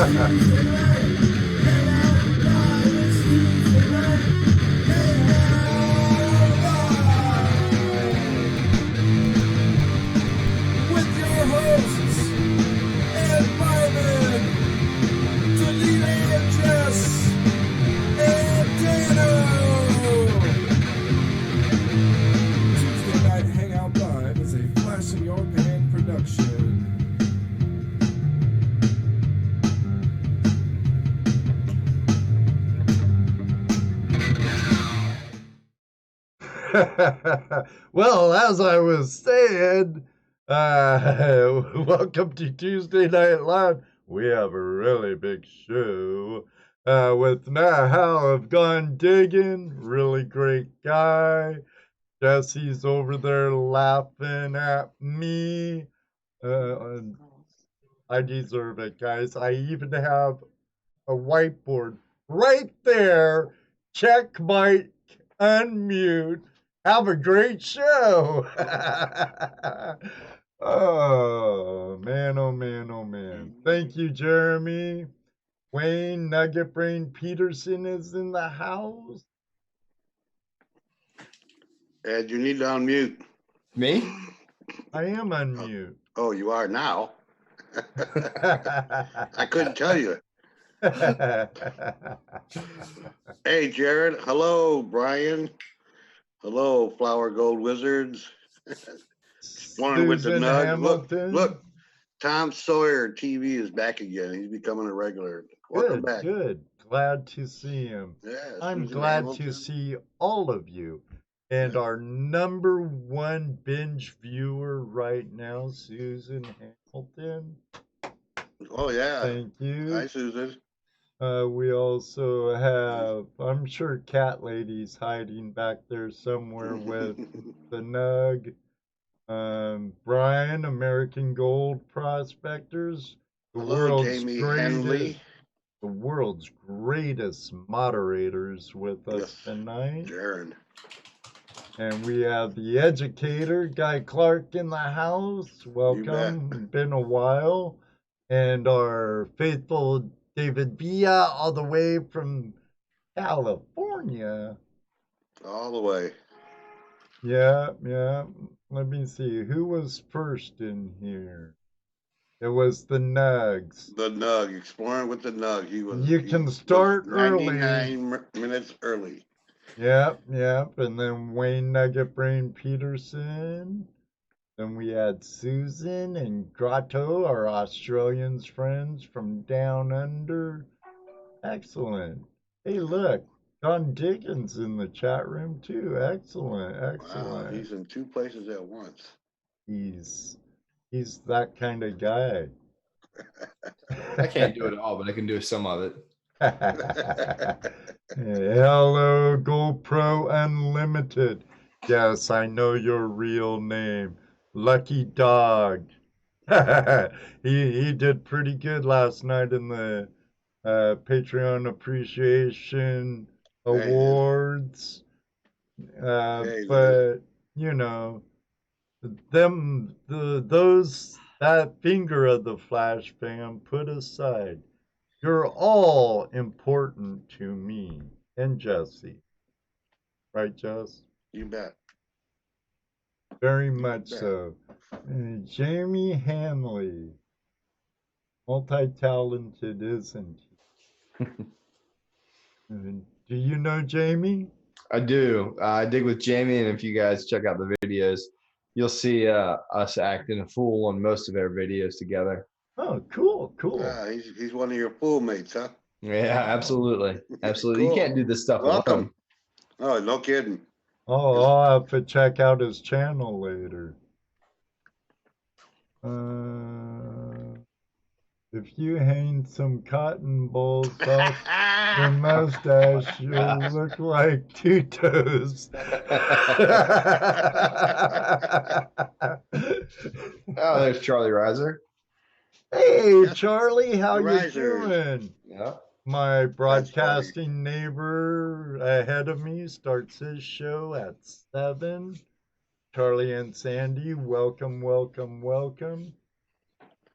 With your hosts, Ed Marvin, Diggin, Jess, and Dano. Tuesday Night Hangout Live is a Flash in Your Pan production. Well, as I was saying, welcome to Tuesday Night Live. We have a really big show with Matt Howell of Gone Diggin, really great guy. Jesse's over there laughing at me. And I deserve it, guys. I even have a whiteboard right there. Check mic, unmute. Have a great show. Oh, man, oh, man, oh, man. Thank you, Jeremy. Wayne Nugget Brain Peterson is in the house. Ed, you need to unmute. Me? I am unmute. Oh, you are now. I couldn't tell you. Hey, Jared. Hello, Brian. Hello, Flower Gold Wizards. One with the Susan nug. Hamilton. Look, Tom Sawyer TV is back again. He's becoming a regular. Welcome Good, back. good. Glad to see him. Yeah, I'm Susan glad Hamilton. to see all of you. And our number one binge viewer right now, Susan Hamilton. Oh, yeah. Thank you. Hi, Susan. We also have, I'm sure Cat Lady's hiding back there somewhere with the Nug. Brian, American Gold Prospectors. Hello, Jamie Henley. The world's greatest moderators with us Yes, tonight. Jared. And we have the educator, Guy Clark, in the house. Welcome. Been a while. And our faithful David Villa, all the way from California. All the way. Yeah. Let me see. Who was first in here? It was the Nugs. The Nug, exploring with the Nug. You can start early. 99 minutes early. Yep. And then Wayne Nugget Brain Peterson. Then we had Susan and Grotto, our Australians friends from down under. Excellent. Hey, look, Don Diggins in the chat room too. Excellent. Wow, he's in two places at once. He's that kind of guy. I can't do it all, but I can do some of it. Hello, GoPro Unlimited. Yes, I know your real name. Lucky Dog. He did pretty good last night in the Patreon Appreciation Awards. But you know, that finger of the Flash fam put aside. You're all important to me and Jesse. Right, Jess? You bet. Very much so. Jamie Hanley. Multi-talented, isn't he? Do you know Jamie? I do. I dig with Jamie, and if you guys check out the videos, you'll see us acting a fool on most of our videos together. Oh, cool. He's one of your pool mates, huh? Yeah, absolutely. Absolutely. Cool. You can't do this stuff Welcome. alone. Oh, no kidding. Oh, I'll have to check out his channel later. If you hang some cotton balls off your mustache, you'll look like two toes. Oh, there's Charlie Reiser. Hey, Charlie, how you Risers. doing? Yeah. My broadcasting neighbor ahead of me starts his show at 7. Charlie and Sandy, welcome.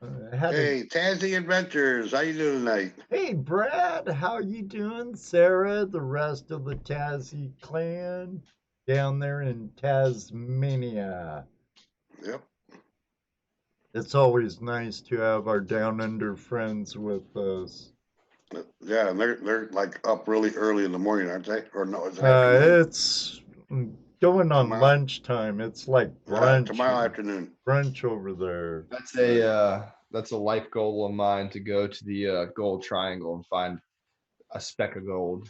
Hey, Tazzy Adventures, how you doing tonight? Hey, Brad, how you doing? Sarah, the rest of the Tazzy clan down there in Tasmania. Yep. It's always nice to have our down under friends with us. Yeah, and they're like up really early in the morning, aren't they? Or no, is it afternoon? It's going on Tomorrow. lunchtime. It's like brunch. Tomorrow afternoon. Brunch over there. That's a life goal of mine to go to the gold triangle and find a speck of gold.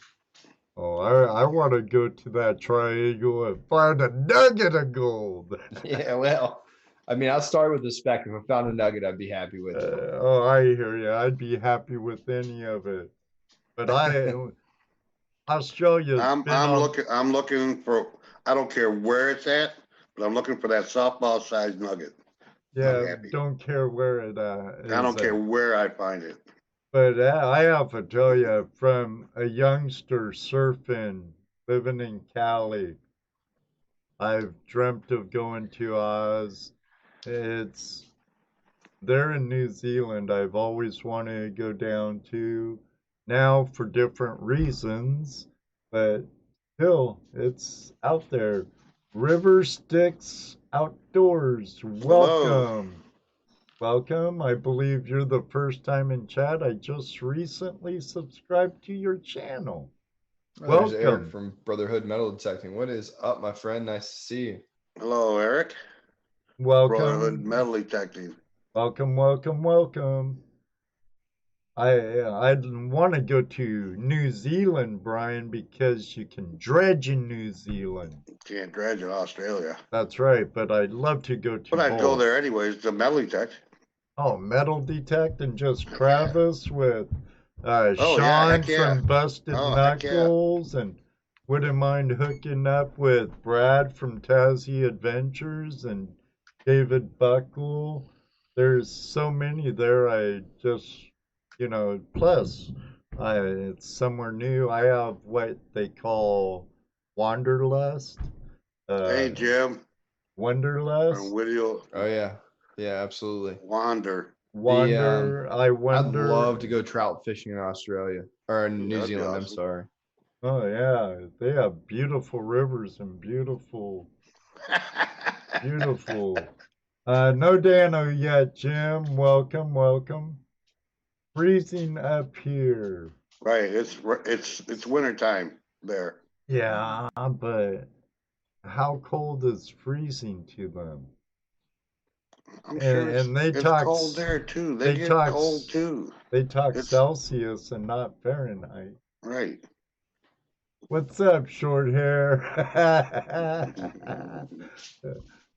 Oh, I want to go to that triangle and find a nugget of gold. Yeah, well, I mean, I'll start with the speck. If I found a nugget, I'd be happy with it. Oh, I hear you. I'd be happy with any of it. But Australia's been on. I'm looking for. I don't care where it's at, but I'm looking for that softball sized nugget. Yeah, don't care where it is. I don't care where I find it. But I have to tell you, from a youngster surfing, living in Cali, I've dreamt of going to Oz. It's there in New Zealand. I've always wanted to go down to, now for different reasons, but still, it's out there. River Styx Outdoors, welcome. Welcome. I believe you're the first time in chat. I just recently subscribed to your channel. There's Eric from Brotherhood Metal Detecting. What is up, my friend? Nice to see you. Hello, Eric. Welcome. Brotherhood Metal Detecting. Welcome, welcome, welcome. I want to go to New Zealand, Brian, because you can dredge in New Zealand. You can't dredge in Australia. That's right, but I'd love to go to. But I'd go there anyways. The metal detect. Oh, metal detect and just Kravis with Sean from Busted Knuckles, and wouldn't mind hooking up with Brad from Tazzy Adventures and David Buckle. There's so many there. I just, plus it's somewhere new. I have what they call Wanderlust. Hey, Jim. Wanderlust. Oh yeah, yeah, absolutely. Wander. I wonder. I'd love to go trout fishing in Australia or in New Zealand. Awesome. I'm sorry. Oh yeah, they have beautiful rivers and beautiful. No Dano yet, Jim. Welcome, welcome. Freezing up here. Right, it's winter time there. Yeah, but how cold is freezing to them? I'm sure it's cold there too. They get cold too. They talk Celsius and not Fahrenheit. Right. What's up, short hair?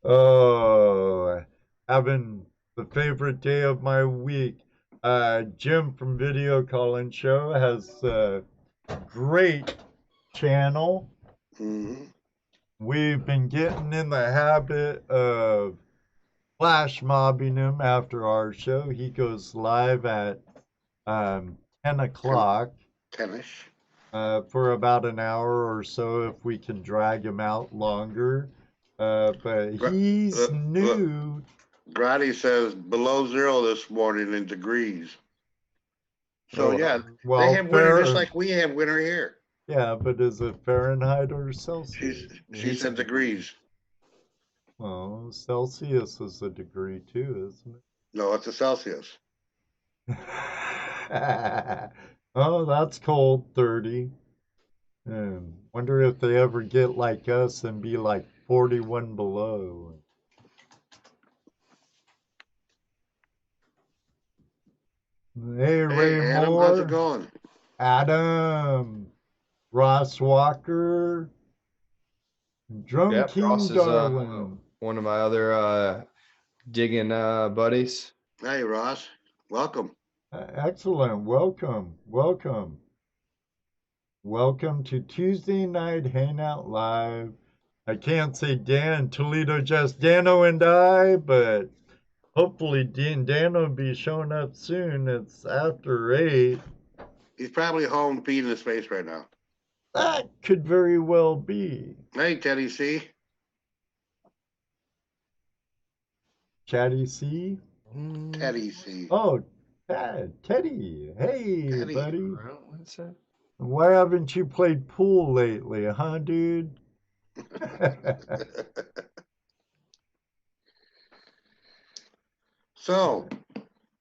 Oh, having the favorite day of my week. Jim from Video Calling Show has a great channel. Mm-hmm. We've been getting in the habit of flash mobbing him after our show. He goes live at 10 o'clock. 10-ish. For about an hour or so if we can drag him out longer. But he's new. Grady says below 0 this morning in degrees. So they have winter just like we have winter here. Yeah, but is it Fahrenheit or Celsius? She said degrees. Well, Celsius is a degree too, isn't it? No, it's a Celsius. Oh, that's cold, 30. Wonder if they ever get like us and be like 41 below. Hey, Ray Adam, Moore. how's it going? Adam, Ross Walker, Drum King Ross Darwin. Is one of my other Diggin buddies. Hey, Ross. Welcome. Excellent. Welcome. Welcome. Welcome to Tuesday Night Hangout Live. I can't say Dan, Toledo, just Dano and I, but hopefully Dano will be showing up soon. It's after 8. He's probably home feeding his face right now. That could very well be. Hey, Teddy C. Chatty C. Teddy C. Oh, Teddy. Hey, Teddy. buddy. What's that? Why haven't you played pool lately, huh, dude? So,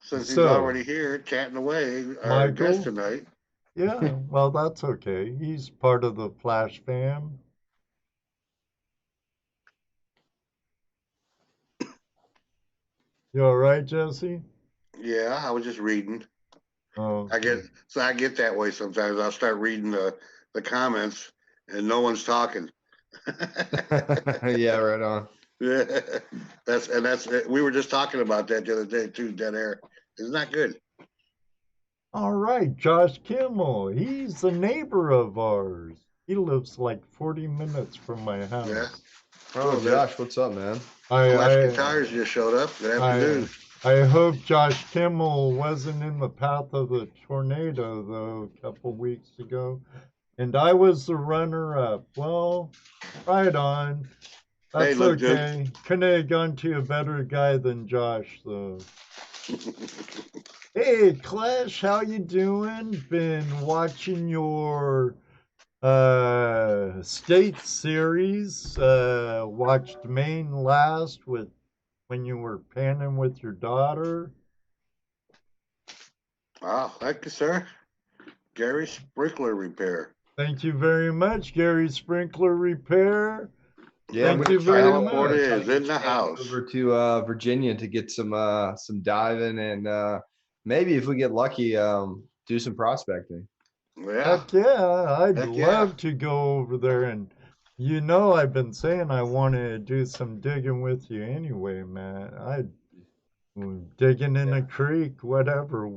since he's already here chatting away, our guest tonight. Yeah, well, that's okay. He's part of the Flash fam. You all right, Jesse? Yeah, I was just reading. Oh, I get that way sometimes. I'll start reading the comments and no one's talking. Yeah, right on. Yeah, that's we were just talking about that the other day too. Dead air. It's not good. all right, Josh Kimmel. He's a neighbor of ours. He lives like 40 minutes from my house. Yeah. Oh, Josh, what's up, man? Flash Guitars just showed up. Good afternoon. I hope Josh Kimmel wasn't in the path of the tornado, though, a couple weeks ago. And I was the runner-up. Well, right on. That's Hey, look okay. Couldn't have gone to a better guy than Josh, though. Hey, Clash, how you doing? Been watching your state series. Watched Maine last with when you were panning with your daughter. Wow, thank you, sir. Gary Sprinkler Repair. Thank you very much, Gary Sprinkler Repair. Yeah, thank you very much. California is in the house. Over to Virginia to get some diving and maybe if we get lucky, do some prospecting. Yeah. Heck yeah, I'd love to go over there, and you know I've been saying I want to do some digging with you anyway, man. I'd digging in a creek, whatever.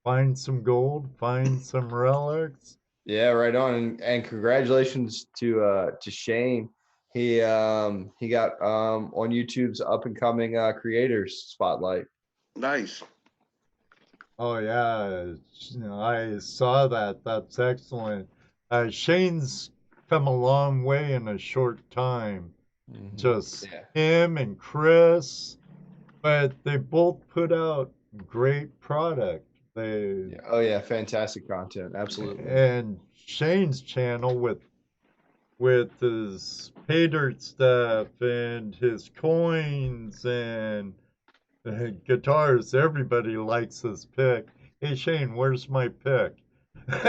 Find some gold, find some relics. Yeah, right on, and congratulations to Shane. He got on YouTube's up and coming creators spotlight. Nice. Oh yeah, I saw that. That's excellent. Shane's come a long way in a short time. Just him and Chris, but they both put out great product. Oh yeah, fantastic content, absolutely. And Shane's channel with his pay dirt stuff and his coins and guitars, everybody likes his pick. Hey Shane, where's my pick? But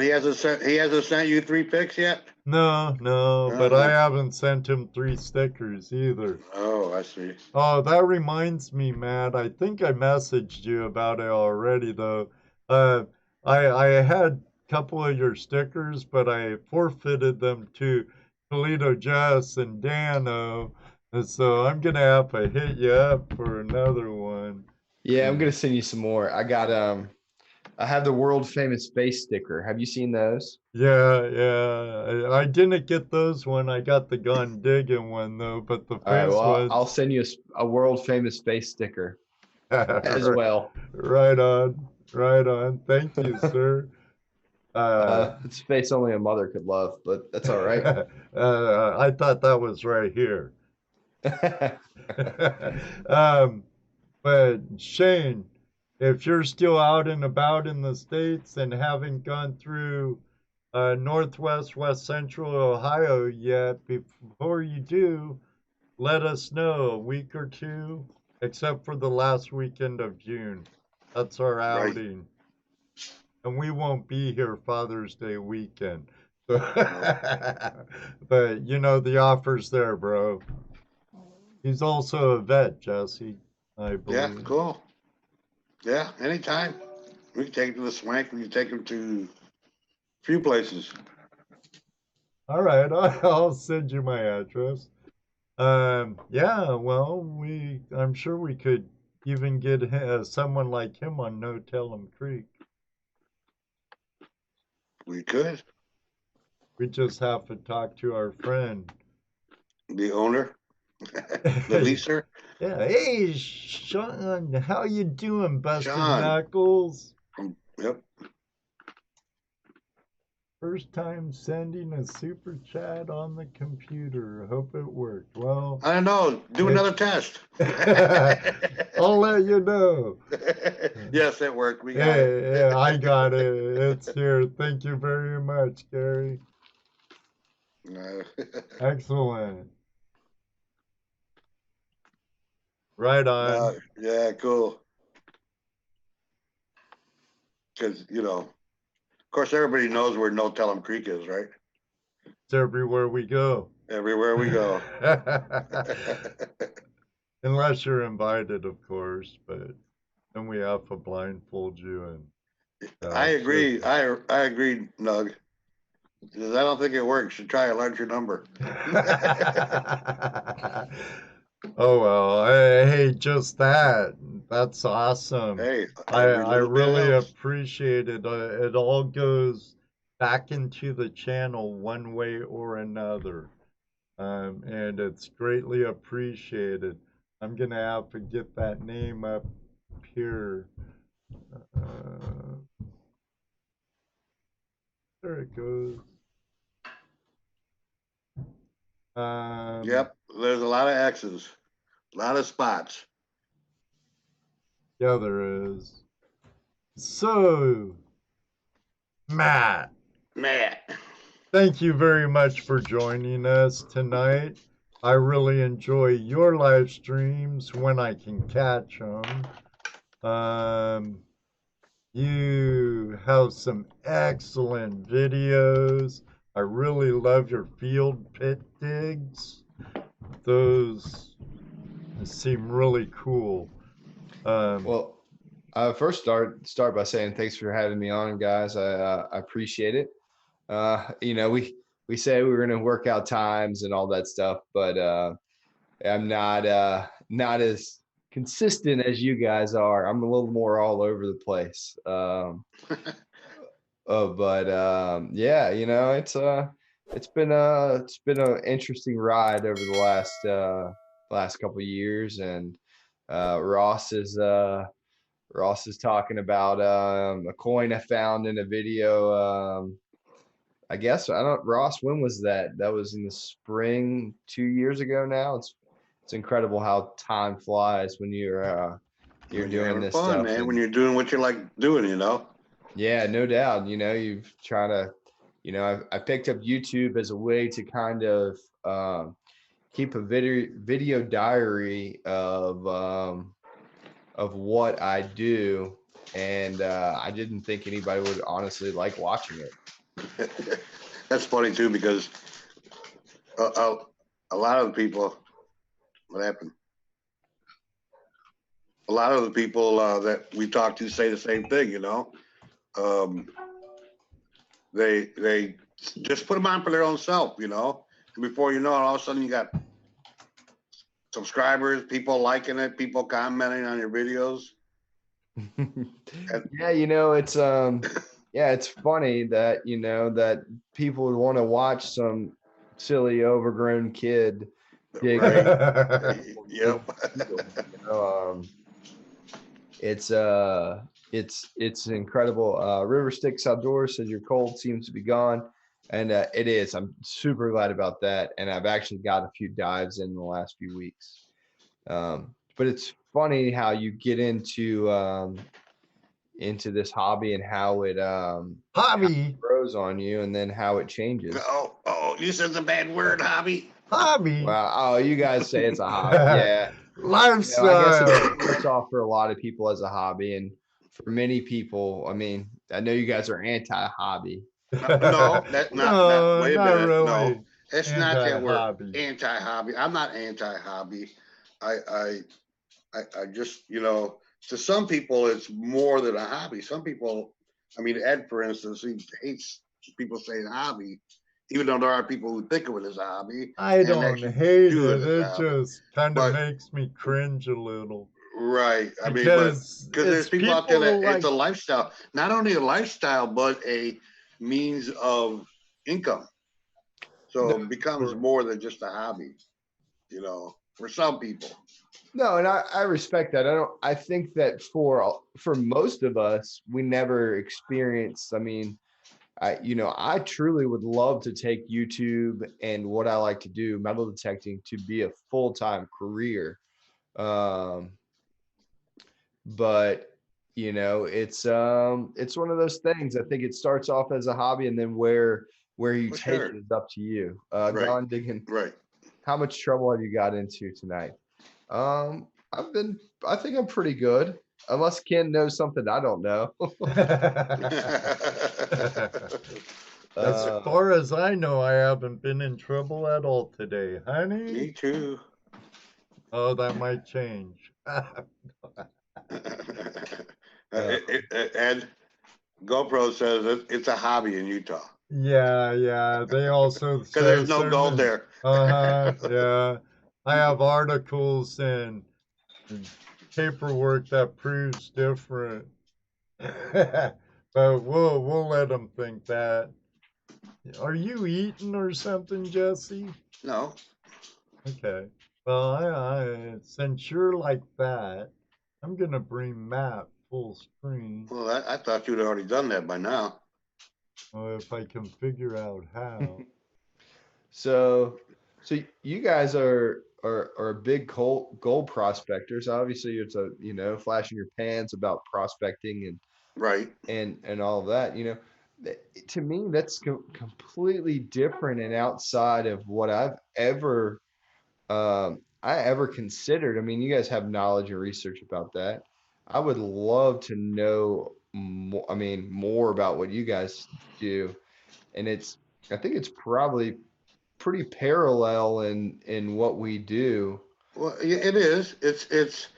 he hasn't sent you 3 picks yet? No, but I haven't sent him 3 stickers either. Oh, I see. Oh, that reminds me, Matt. I think I messaged you about it already, though. I had a couple of your stickers, but I forfeited them to Toledo Jess and Dano, and so I'm gonna have to hit you up for another one. Yeah, I'm gonna send you some more. I have the world famous face sticker. Have you seen those? Yeah. I didn't get those one. I got the Gone Diggin one though, but the face ones. I'll send you a world famous face sticker as well. Right on. Thank you, sir. It's a face only a mother could love, but that's all right. I thought that was right here. But Shane, if you're still out and about in the States and haven't gone through Northwest, West Central Ohio yet, before you do, let us know a week or two, except for the last weekend of June. That's our outing. Right. And we won't be here Father's Day weekend. But you know, the offer's there, bro. He's also a vet, Jesse, I believe. Yeah, cool. Yeah, anytime. We can take him to the Swank. We can take him to a few places. All right, I'll send you my address. Yeah, well, I'm sure we could even get someone like him on No Tell 'em Creek. We could. We just have to talk to our friend. The owner? The leaser? Yeah. Hey, Sean, how you doing, Busted Knuckles? Yep. First time sending a super chat on the computer. Hope it worked. Well, I don't know. Do another test. I'll let you know. Yes, it worked. We got it. Yeah, I got it. It's here. Thank you very much, Gary. Excellent. Right on. Yeah, cool. Because, of course, everybody knows where No Tell 'em Creek is, right? It's everywhere we go. Everywhere we go. Unless you're invited, of course, but then we have to blindfold you and. I agree. I agree, Nug. Because I don't think it works. You try a larger number. Oh well, hey, just that. That's awesome. Hey, I really appreciate it. It all goes back into the channel one way or another, and it's greatly appreciated. I'm gonna have to get that name up here. There it goes. Yep, there's a lot of X's, a lot of spots. Yeah, there is. So, Matt. Thank you very much for joining us tonight. I really enjoy your live streams when I can catch them. You have some excellent videos. I really love your field pit digs. Those seem really cool. Well, first start by saying thanks for having me on, guys. I appreciate it. We say we were going to work out times and all that stuff, but I'm not as consistent as you guys are. I'm a little more all over the place. Yeah, it's been an interesting ride over the last couple of years, and Ross is talking about a coin I found in a video. I guess Ross, when was that? That was in the spring 2 years ago now. It's incredible how time flies when you're doing this fun, stuff, man. When you're doing what you like doing, Yeah, no doubt. You've tried to, I picked up YouTube as a way to kind of keep a video diary of what I do, and I didn't think anybody would honestly like watching it. That's funny too, because a lot of the people, what happened? A lot of the people that we talk to say the same thing, they just put them on for their own self, and before you know it, all of a sudden you got subscribers, people liking it, people commenting on your videos. Yeah, it's funny that that people would want to watch some silly overgrown kid dig. Right. Yep. It's incredible. River Sticks Outdoors says your cold seems to be gone, and it is. I'm super glad about that, and I've actually got a few dives in the last few weeks. But it's funny how you get into this hobby and how it grows on you, and then how it changes. Oh, you said the bad word, hobby. Hobby. Well, you guys say it's a hobby. Yeah. Lifestyle. I guess it starts off for a lot of people as a hobby, and for many people, I mean, I know you guys are anti-hobby. No, that's not. Wait a minute. Really. No, it's not that word. Anti-hobby. I'm not anti-hobby. I just, to some people, it's more than a hobby. Some people, I mean, Ed, for instance, he hates people saying hobby, even though there are people who think of it as a hobby. I don't hate it. It just kind of makes me cringe a little. Right. I mean, because there's people out there that it's a lifestyle, not only a lifestyle, but a means of income. So it becomes more than just a hobby, for some people. No, and I respect that. I think that for most of us, we never experienced, I mean, I truly would love to take YouTube and what I like to do, metal detecting, to be a full-time career. Um, but it's one of those things. I think it starts off as a hobby, and then where you For take it sure. is up to you. Right. Gone Diggin, Right. how much trouble have you got into tonight? I think I'm pretty good, unless Ken knows something I don't know. As uh, far as I know, I haven't been in trouble at all today, honey. Me too. Oh, that might change. And GoPro says it's a hobby in Utah Yeah. They also because say there's no gold certain. there. Yeah. I have articles and paperwork that proves different. But we'll let them think that. Are you eating or something, Jesse? No. Okay. Well, since you're like that, I'm gonna bring Matt full screen. Well, I thought you'd already done that by now. If I can figure out how. so you guys are big gold prospectors. Obviously, it's a flashing your pants about prospecting Right. and all of that. To me, that's completely different and outside of what I ever considered. I mean, you guys have knowledge and research about that. I would love to know more, more about what you guys do. And I think it's probably pretty parallel in what we do. Well, it is. It's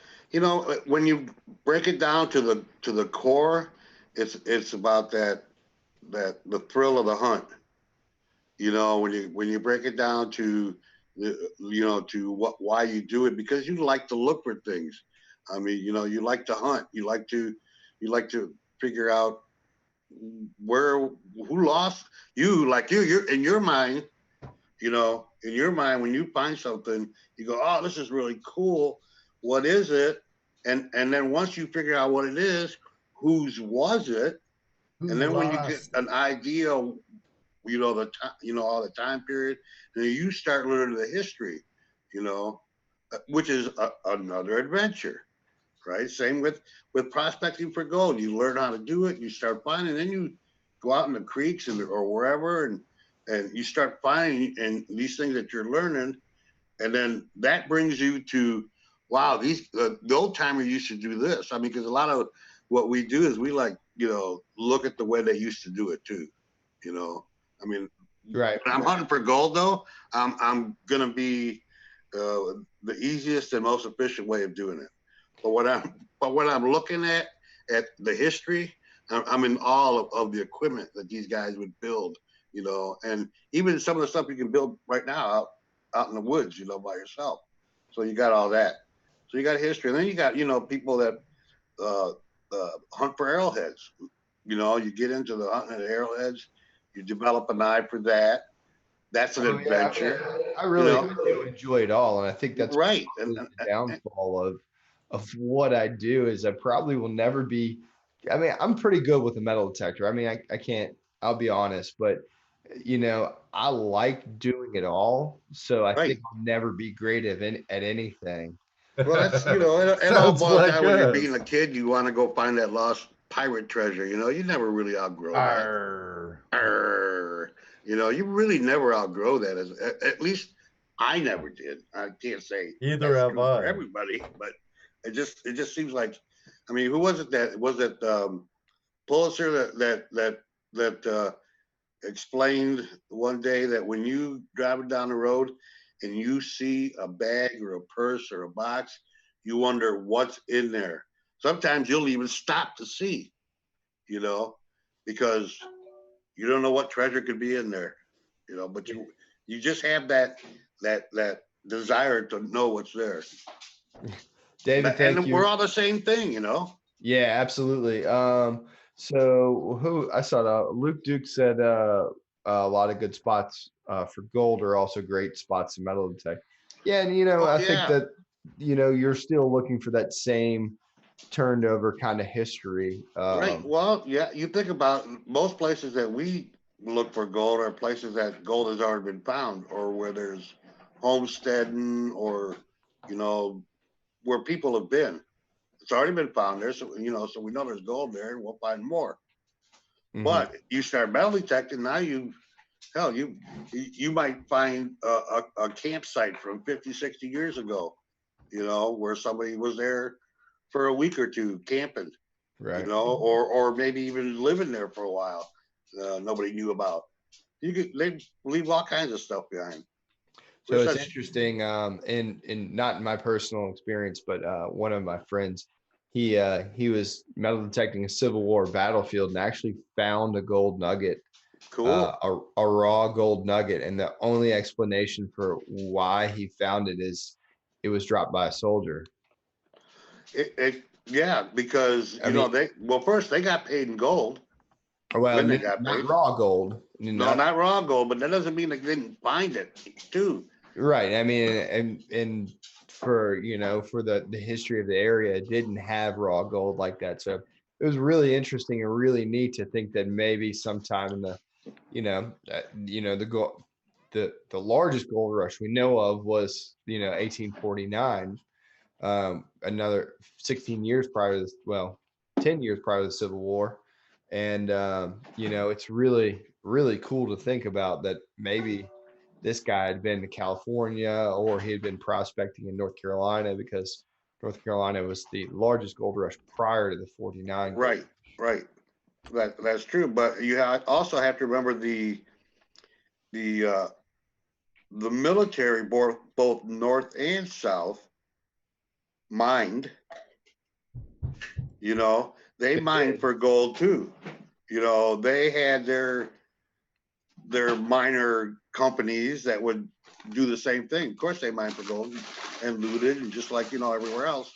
when you break it down to the core, it's about that the thrill of the hunt. When you break it down to to why you do it, because you like to look for things. I mean, you like to hunt. You like to figure out where who lost you. Like you're in your mind. In your mind, when you find something, you go, "Oh, this is really cool. What is it?" And then once you figure out what it is, whose was it? Who And then when you get lost an it? idea, the time, all the time period, then you start learning the history, you know, which is another adventure, right? Same with prospecting for gold. You learn how to do it, you start finding, then you go out in the creeks or wherever, and you start finding and these things that you're learning, and then that brings you to, wow, the old timer used to do this. I mean, because a lot of what we do is we like look at the way they used to do it too. You know, I mean, Right. when I'm hunting for gold though, I'm gonna be the easiest and most efficient way of doing it. But when I'm looking at the history, I'm in awe of the equipment that these guys would build. And even some of the stuff you can build right now out in the woods, by yourself. So you got all that. So you got history, and then you got people that uh, hunt for arrowheads. You get into the hunting of arrowheads. You develop an eye for that. That's an Oh yeah, adventure. I You really know, do enjoy it all, and I think that's right? probably the downfall of what I do is I probably will never be. I mean, I'm pretty good with a metal detector. I mean, I can't. I'll be honest, but I like doing it all, so I think Right. I'll never be great at anything. Well, that's it all Sounds boils like down when you're being us. a kid. You want to go find that lost pirate treasure. You never really outgrow that. Arr. Arr. You really never outgrow that. At least I never did. I can't say Either that's have true for I. everybody, but it just seems like, I mean, who was it that was it Pulitzer that explained one day that when you driving down the road and you see a bag or a purse or a box, you wonder what's in there. Sometimes you'll even stop to see, you know, because you don't know what treasure could be in there, but you just have that desire to know what's there. David, thank And we're you. all the same thing. Yeah, absolutely. So who I saw Luke Duke said a lot of good spots for gold are also great spots in metal detect. Yeah, and Oh I think yeah, that you're still looking for that same turned over kind of history. Right. Well, yeah, you think about most places that we look for gold are places that gold has already been found, or where there's homesteading, or you know, where people have been. It's already been found there, so so we know there's gold there, and we'll find more. Mhm. But you start metal detecting, now you might find a campsite from 50, 60 years ago, where somebody was there for a week or two camping, Right. or maybe even living there for a while. Nobody knew about. They leave all kinds of stuff behind. So it's interesting, in not in my personal experience, but one of my friends, he was metal detecting a Civil War battlefield and actually found a gold nugget, Cool. a raw gold nugget, and the only explanation for why he found it is it was dropped by a soldier. Yeah, because first they got paid in gold. Well, when they got not paid. raw gold. No, not raw gold, but that doesn't mean they didn't find it too. Right. I mean, and for for the history of the area, it didn't have raw gold like that. So it was really interesting and really neat to think that maybe sometime in the the gold, the largest gold rush we know of was 1849. Another 16 years prior to this, well, 10 years prior to the Civil War. And it's really, really cool to think about that maybe this guy had been to California, or he had been prospecting in North Carolina, because North Carolina was the largest gold rush prior to the 49. Right, right. That's true. But you also have to remember the military, both North and South, mined. They mined for gold too. They had their miner companies that would do the same thing. Of course, they mined for gold and looted, and just like everywhere else.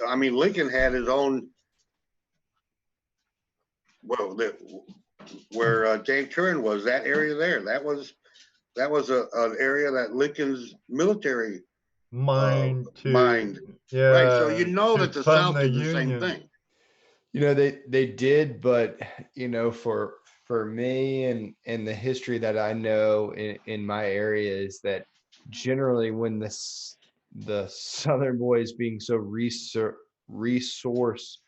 I mean, Lincoln had his own. Well, where Dave Turin was, that area there, that was an area that Lincoln's military Mined. Yeah. Right, so that the South did the same Union. thing. They did, but for me and the history that I know in my area is that generally when the Southern boys being so resource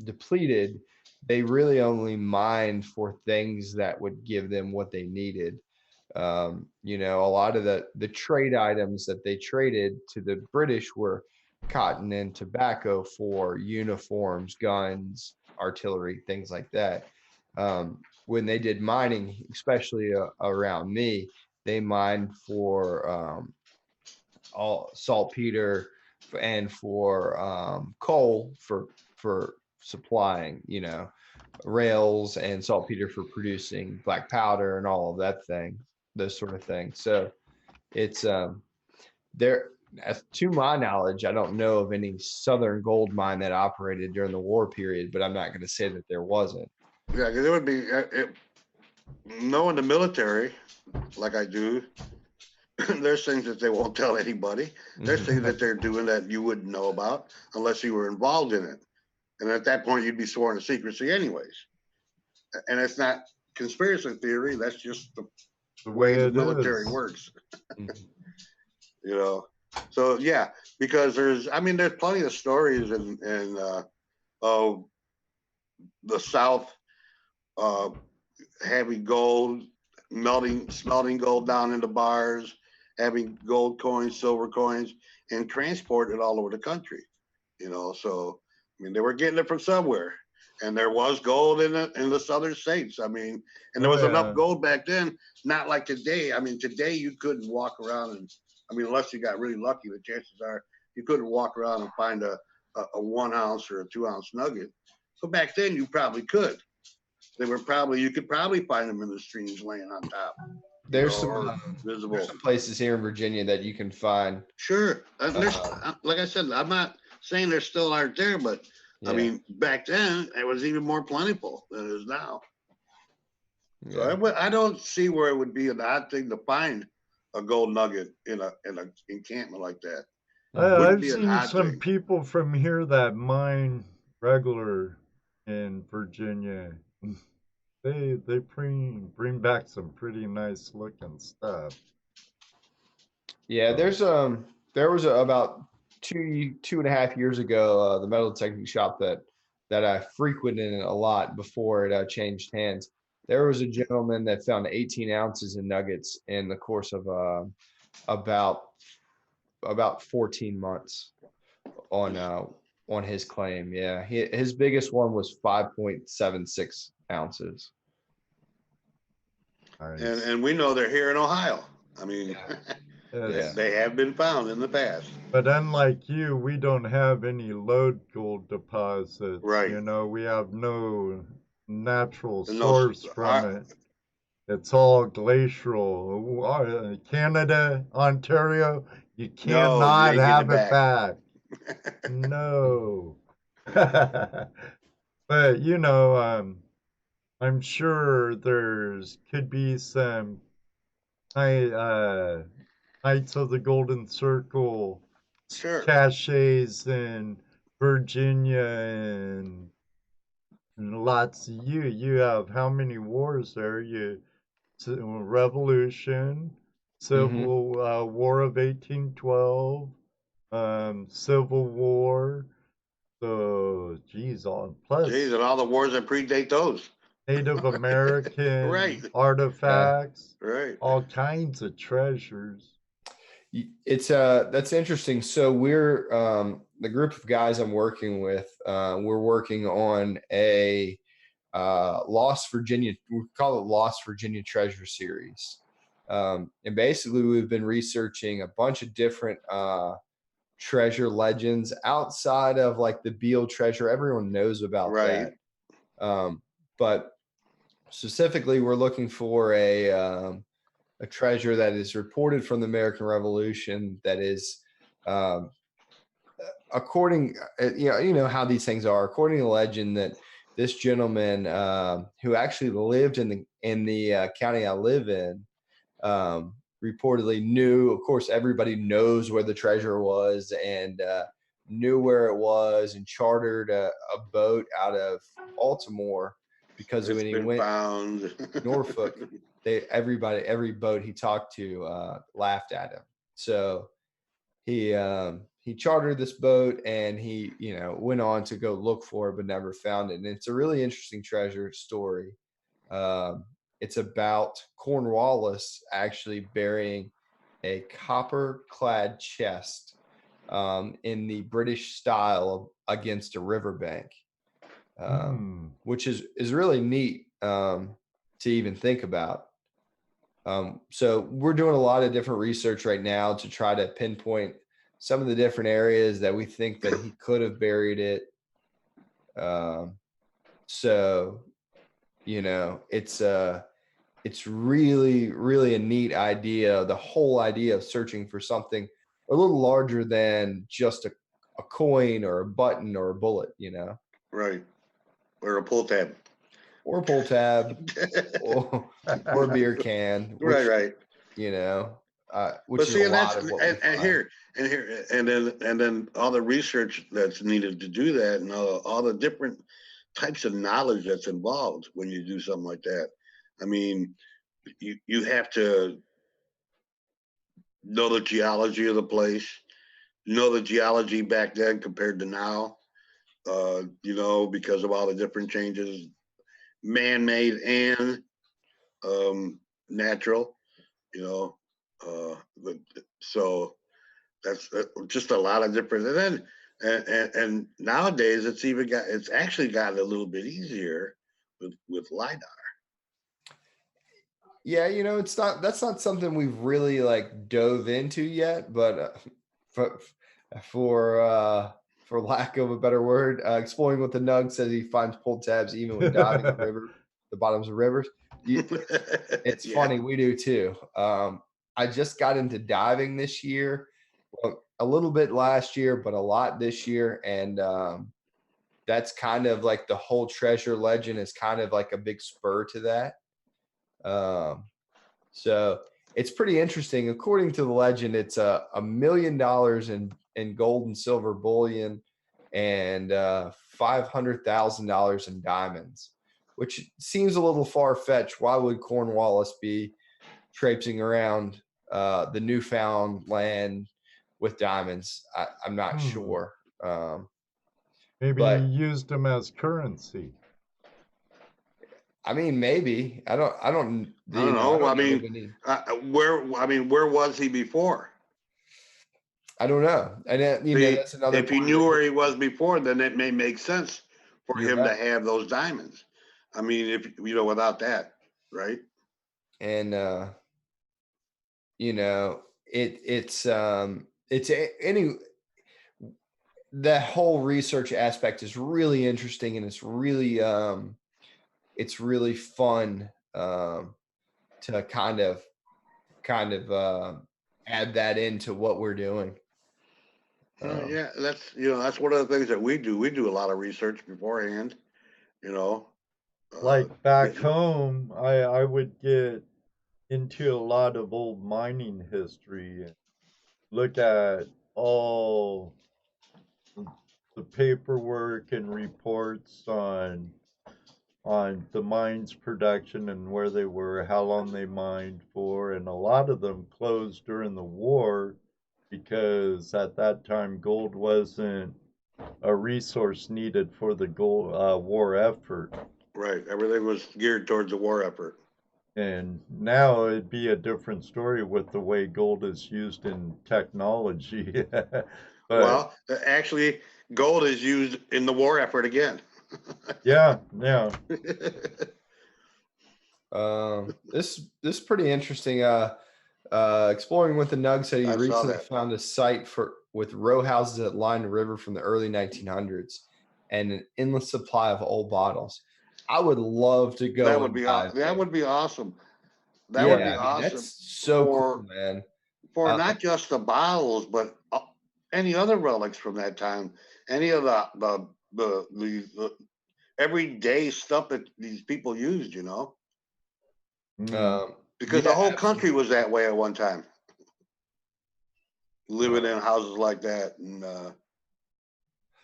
depleted, they really only mined for things that would give them what they needed. A lot of the trade items that they traded to the British were cotton and tobacco for uniforms, guns, artillery, things like that. When they did mining, especially around me, they mined for all saltpeter and for coal for supplying, rails, and saltpeter for producing black powder and all of that thing, those sort of things. So it's there. As to my knowledge, I don't know of any Southern gold mine that operated during the war period, but I'm not going to say that there wasn't. Yeah, because it would be knowing the military like I do. There's things that they won't tell anybody. There's things that they're doing that you wouldn't know about unless you were involved in it. And at that point, you'd be sworn to secrecy anyways. And it's not conspiracy theory. That's just the way the military works. So yeah, because there's plenty of stories in of the South having gold, smelting gold down into bars, having gold coins, silver coins, and transport it all over the country. So they were getting it from somewhere, and there was gold in the southern states. And there was enough gold back then, not like today. Today you couldn't walk around and unless you got really lucky, the chances are you couldn't walk around and find a 1 ounce or a 2 ounce nugget. So back then you probably could. You could probably find them in the streams laying on top. There's some places here in Virginia that you can find. Sure. Like I said, I'm not saying there still aren't there, but back then it was even more plentiful than it is now. Yeah. So I don't see where it would be an odd thing to find a gold nugget in an encampment like that. Wouldn't I've be an seen odd some thing. people from here that mine regular in Virginia. They bring back some pretty nice looking stuff. Yeah, So, there was about 2.5 years ago, the metal detecting shop that I frequented a lot before it changed hands. There was a gentleman that found 18 ounces in nuggets in the course of about 14 months on his claim. Yeah, his biggest one was 5.76 ounces. nice. And we know they're here in Ohio. I mean, Yes. they have been found in the past. But unlike you, we don't have any lode gold deposits. Right. You know, we have no natural And those, source from it. It's all glacial. Canada, Ontario, you no, you cannot ain't getting have it it back. back. No. But you know, I'm sure there's could be some high Knights of the Golden Circle Sure. caches in Virginia and lots of you have how many wars there? Revolution, Mm-hmm. Civil War of 1812, Civil War. So, geez, Geez, plus and all the wars that predate those. Native Right. American Yeah. artifacts, Right. all kinds of treasures. It's that's interesting. So we're the group of guys I'm working with. We're working on a Lost Virginia. We call it Lost Virginia Treasure Series, and basically we've been researching a bunch of different treasure legends outside of like the Beale treasure. Everyone knows about Right. that, but specifically we're looking for a treasure that is reported from the American Revolution that is, um, according, you know how these things are. According to legend, that this gentleman who actually lived in the county I live in, reportedly knew. Of course, everybody knows where the treasure was and knew where it was, and chartered a boat out of Baltimore because It's when he been went found. Norfolk, every boat he talked to laughed at him. So he chartered this boat, and he went on to go look for it but never found it. And it's a really interesting treasure story. Um, it's about Cornwallis actually burying a copper clad chest in the British style against a riverbank, which is really neat to even think about. So we're doing a lot of different research right now to try to pinpoint some of the different areas that we think that he could have buried it. So it's really, really a neat idea. The whole idea of searching for something a little larger than just a coin or a button or a bullet, Right. Or a pull tab. or a pull tab, or a beer can, which, Right. which But is see, a and that's lot of what we find. and then all the research that's needed to do that, and all the different types of knowledge that's involved when you do something like that. I mean, you have to know the geology of the place, know the geology back then compared to now. Because of all the different changes, man-made and natural. You know, so that's just a lot of different. And then and nowadays it's actually gotten a little bit easier with lidar. Yeah, that's not something we've really like dove into yet, but for for lack of a better word, exploring with the Nug says he finds pull tabs even when diving the bottoms of rivers. It's Yeah. funny, we do too. I just got into diving this year, well, a little bit last year, but a lot this year, and that's kind of like the whole treasure legend is kind of like a big spur to that. So it's pretty interesting. According to the legend, it's $1 million in gold and silver bullion and $500,000 in diamonds, which seems a little far fetched. Why would Cornwallis be traipsing around the newfound land with diamonds? I'm not sure. Maybe but he used them as currency. I mean, maybe. I don't know. I mean, where was he before? I don't know. And that's another. If he knew where he was before, then it may make sense for him to have those diamonds. I mean, if without that, right? And that whole research aspect is really interesting, and it's really fun to kind of add that into what we're doing. Yeah, that's one of the things that we do. We do a lot of research beforehand, Like back home, I would get into a lot of old mining history and look at all the paperwork and reports on the mine's production and where they were, how long they mined for, and a lot of them closed during the war because at that time gold wasn't a resource needed for the war effort. Right, everything was geared towards the war effort. And now it'd be a different story with the way gold is used in technology. Well, actually, gold is used in the war effort again. yeah. This is pretty interesting. Exploring with the Nug said he recently found a site with row houses that line the river from the early 1900s and an endless supply of old bottles. I would love to go. That would be awesome. That would be awesome. That's so cool, man. For not just the bottles, but any other relics from that time. Any of the everyday stuff that these people used, because the whole country was that way at one time, living in houses like that, and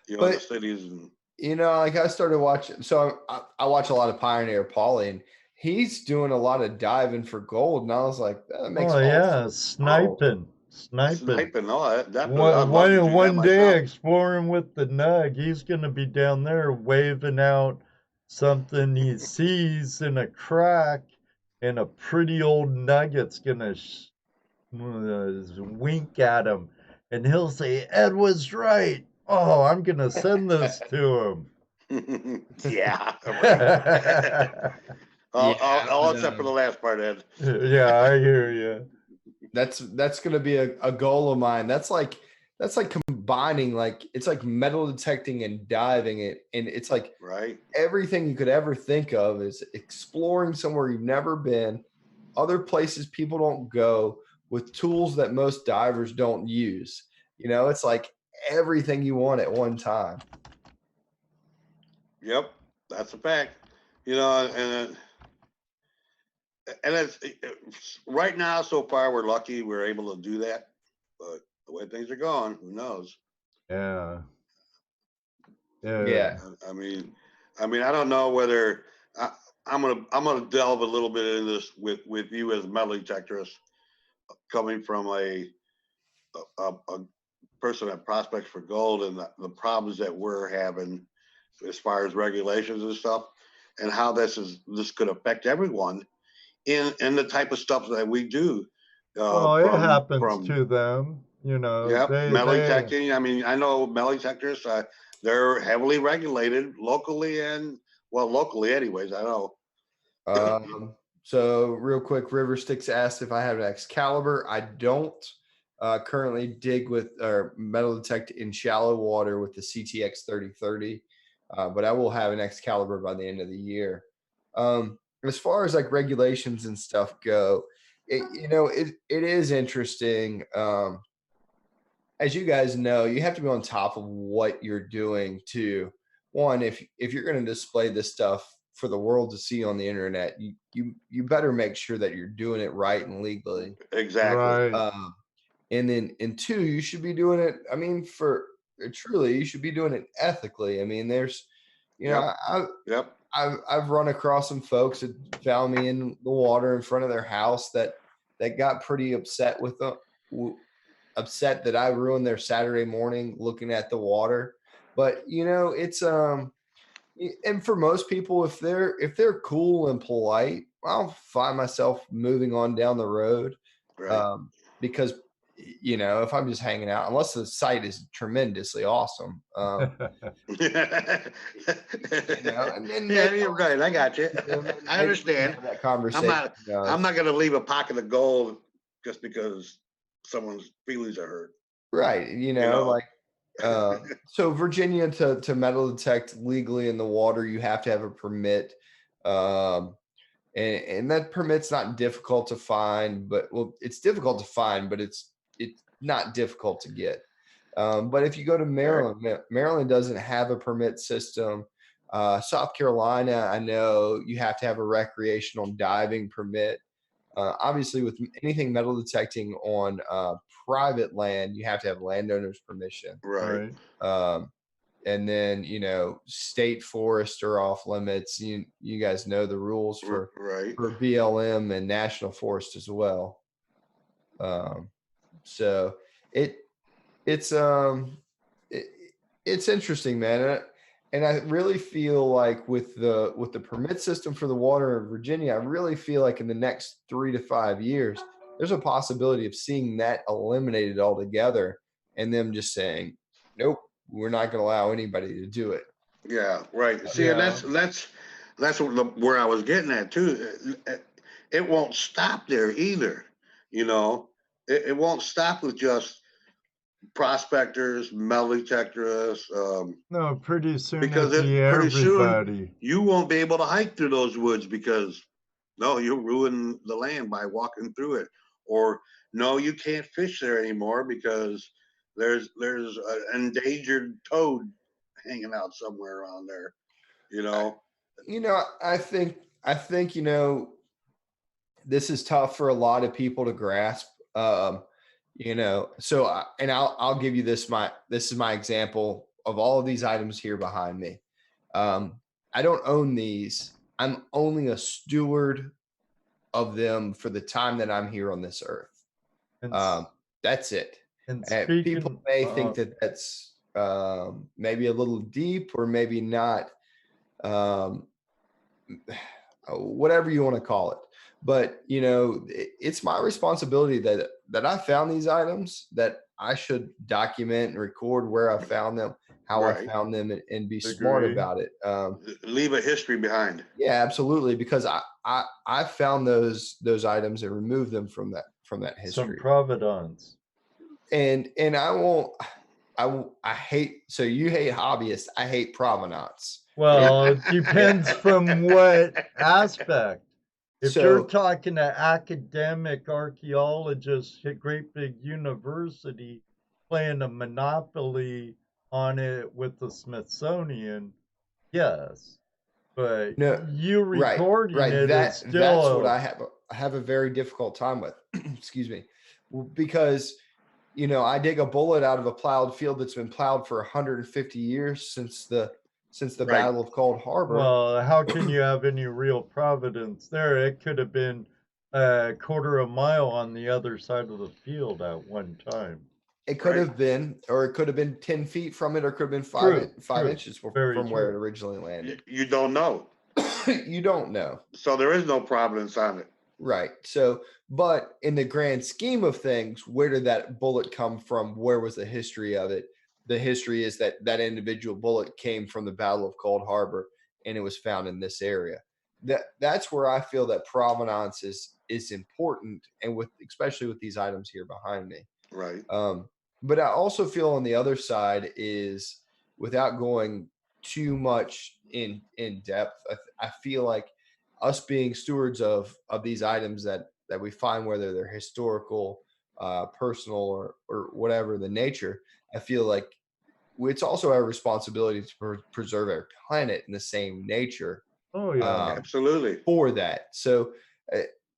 the cities. And like I started watching, so I watch a lot of Pioneer Pauly, and he's doing a lot of diving for gold, and I was like, that makes sniping. Oh, definitely. One day exploring with the Nug, he's gonna be down there waving out something he sees in a crack, and a pretty old nugget's gonna wink at him, and he'll say, "Ed was right. Oh, I'm gonna send this to him." Yeah. Right. All except for the last part, Ed. Yeah, I hear you. That's going to be a goal of mine. That's like combining, it's like metal detecting and diving it. And it's like everything you could ever think of is exploring somewhere you've never been, other places people don't go, with tools that most divers don't use. It's like everything you want at one time. Yep, that's a fact. And it's right now, so far, we're lucky we're able to do that. But the way things are going, who knows? Yeah. I mean, I don't know whether I'm gonna delve a little bit into this with you as a metal detectorist, coming from a person that prospects for gold, and the problems that we're having as far as regulations and stuff, and how this could affect everyone in the type of stuff that we do. It happens to them, Yep, metal detecting. I mean, I know metal detectors. They're heavily regulated locally locally anyways. I know. So real quick, Riversticks asked if I have an Excalibur. I don't currently dig with or metal detect in shallow water with the CTX 3030, but I will have an Excalibur by the end of the year. As far as regulations and stuff go, it is interesting. As you guys know, you have to be on top of what you're doing to, one, if you're going to display this stuff for the world to see on the internet, you better make sure that you're doing it right and legally. Exactly. Right. And then, and two, you should be doing it. I mean, truly, you should be doing it ethically. I mean, there's, you know, Yep. I've run across some folks that found me in the water in front of their house that got pretty upset with them, upset that I ruined their Saturday morning looking at the water. But you know, it's and for most people, if they're cool and polite, I'll find myself moving on down the road. Right. Because you know, if I'm just hanging out, unless the site is tremendously awesome, you know, and Yeah, you're right. I got you. I maybe we can understand. have that conversation. I'm not going to leave a pocket of gold just because someone's feelings are hurt. Right. You know, like so Virginia to metal detect legally in the water, you have to have a permit. And that permit's not difficult to find, but well, it's difficult to find, but it's not difficult to get. But if you go to Maryland, Maryland doesn't have a permit system. South Carolina, I know you have to have a recreational diving permit. Obviously, with anything metal detecting on private land, you have to have landowner's permission. Right. And then, you know, state forests are off limits. You guys know the rules for BLM and national forest as well. So it's interesting, man. And I really feel like with the permit system for the water in Virginia, I really feel like in the next 3 to 5 years, there's a possibility of seeing that eliminated altogether and them just saying, nope, we're not going to allow anybody to do it. Yeah, right. See, and that's where I was getting at too. It won't stop there either. You know, it won't stop with just prospectors, metal detectors. No, pretty soon because it'd be pretty everybody. soon you won't be able to hike through those woods because no, you'll ruin the land by walking through it, or no, you can't fish there anymore because there's an endangered toad hanging out somewhere around there. You know. I think you know, this is tough for a lot of people to grasp. You know, so I'll give you this is my example of all of these items here behind me. I don't own these. I'm only a steward of them for the time that I'm here on this earth. That's it. And people may think that that's maybe a little deep or maybe not, whatever you want to call it. But you know, it's my responsibility that I found these items, that I should document and record where I found them, how I found them, and be smart about it. Leave a history behind. Yeah, absolutely. Because I found those items and removed them from that history. Some provenance. And I won't. I hate. So you hate hobbyists. I hate provenance. Well, it depends from what aspect. If you're talking to academic archaeologists at great big university playing a monopoly on it with the Smithsonian, yes. But you recording it is still... That's what I have a very difficult time with. Excuse me. Because, you know, I dig a bullet out of a plowed field that's been plowed for 150 years since the Battle of Cold Harbor. Well, how can you have any real providence there? It could have been a quarter of a mile on the other side of the field at one time. It could have been, or it could have been 10 feet from it, or it could have been 5 inches from where it originally landed. You don't know. You don't know. So there is no provenance on it. Right. So, but in the grand scheme of things, where did that bullet come from? Where was the history of it? The history is that individual bullet came from the Battle of Cold Harbor, and it was found in this area. That's where I feel that provenance is important, and especially with these items here behind me. Right. But I also feel on the other side is, without going too much in depth, I feel like us being stewards of these items that we find, whether they're historical, personal, or whatever the nature, I feel like it's also our responsibility to preserve our planet in the same nature. Oh yeah. Absolutely. For that. So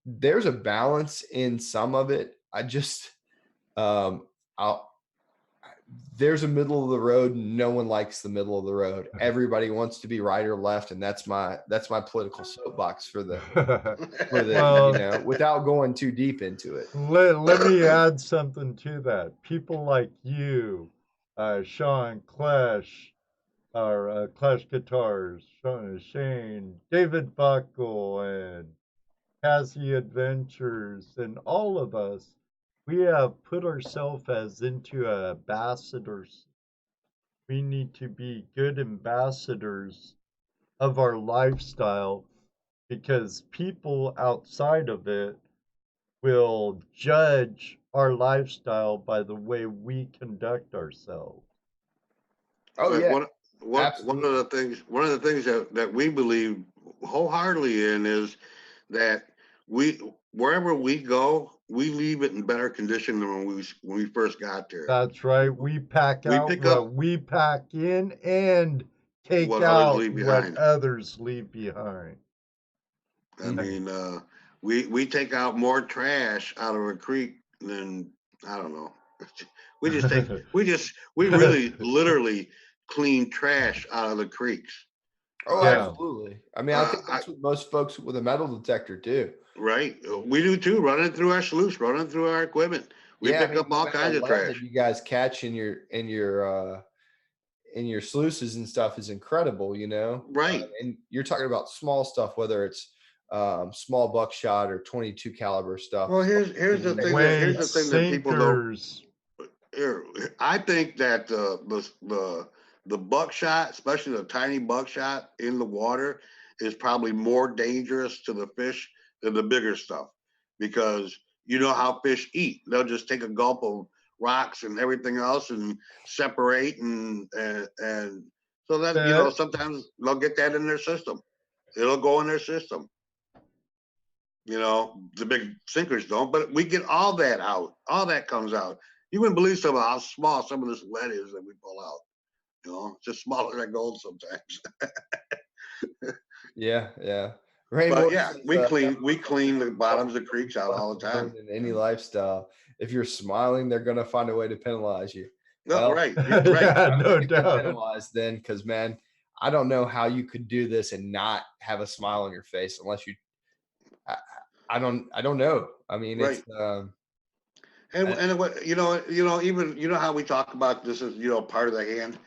there's a balance in some of it. I just, I'll, there's a middle of the road. No one likes the middle of the road. Everybody wants to be right or left, and that's my political soapbox for the Well, without going too deep into it. let me add something to that. People like you, Sean Clash, our Clash Guitars, Shane, David Buckle, and Cassie Adventures, and all of us, we have put ourselves as into ambassadors. We need to be good ambassadors of our lifestyle because people outside of it will judge our lifestyle by the way we conduct ourselves. Oh Right. yeah, One absolutely. of the things that we believe wholeheartedly in is that wherever we go, we leave it in better condition than when we first got there. That's right. We pack We out pick up what we pack in and take what others out leave what behind. others leave behind. I mean, we take out more trash out of a creek than I don't know. We really literally clean trash out of the creeks. Oh, Yeah. absolutely. I mean, I think that's what most folks with a metal detector do. Right. We do too, running through our sluice, running through our equipment. We pick up all kinds of trash. That you guys catch in your sluices and stuff is incredible, Right. And you're talking about small stuff, whether it's small buckshot or 22 caliber stuff. Well, here's the thing that people don't. Here, I think that the buckshot, especially the tiny buckshot in the water, is probably more dangerous to the fish than the bigger stuff, because you know how fish eat. They'll just take a gulp of rocks and everything else and separate, and so that sometimes they'll get that in their system. It'll go in their system. The big sinkers don't, but we get all that out. All that comes out. You wouldn't believe some of how small some of this lead is that we pull out. It's just smaller than gold sometimes. Yeah. But yeah, we clean the bottoms of creeks out all the time. In any lifestyle, if you're smiling, they're gonna find a way to penalize you. No, right. Yeah, no doubt. Penalized then, because man, I don't know how you could do this and not have a smile on your face unless you. I don't know. I mean, right. It's and what even how we talk about this is part of the hand,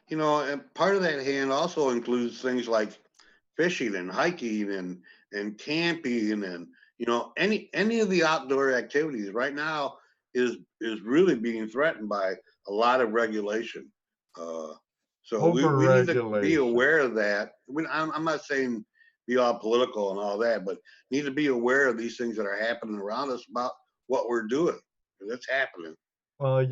and part of that hand also includes things like fishing and hiking and camping and any of the outdoor activities right now is really being threatened by a lot of regulation. So we need to be aware of that. I mean, I'm not saying be all political and all that, but need to be aware of these things that are happening around us about what we're doing. It's happening. Well,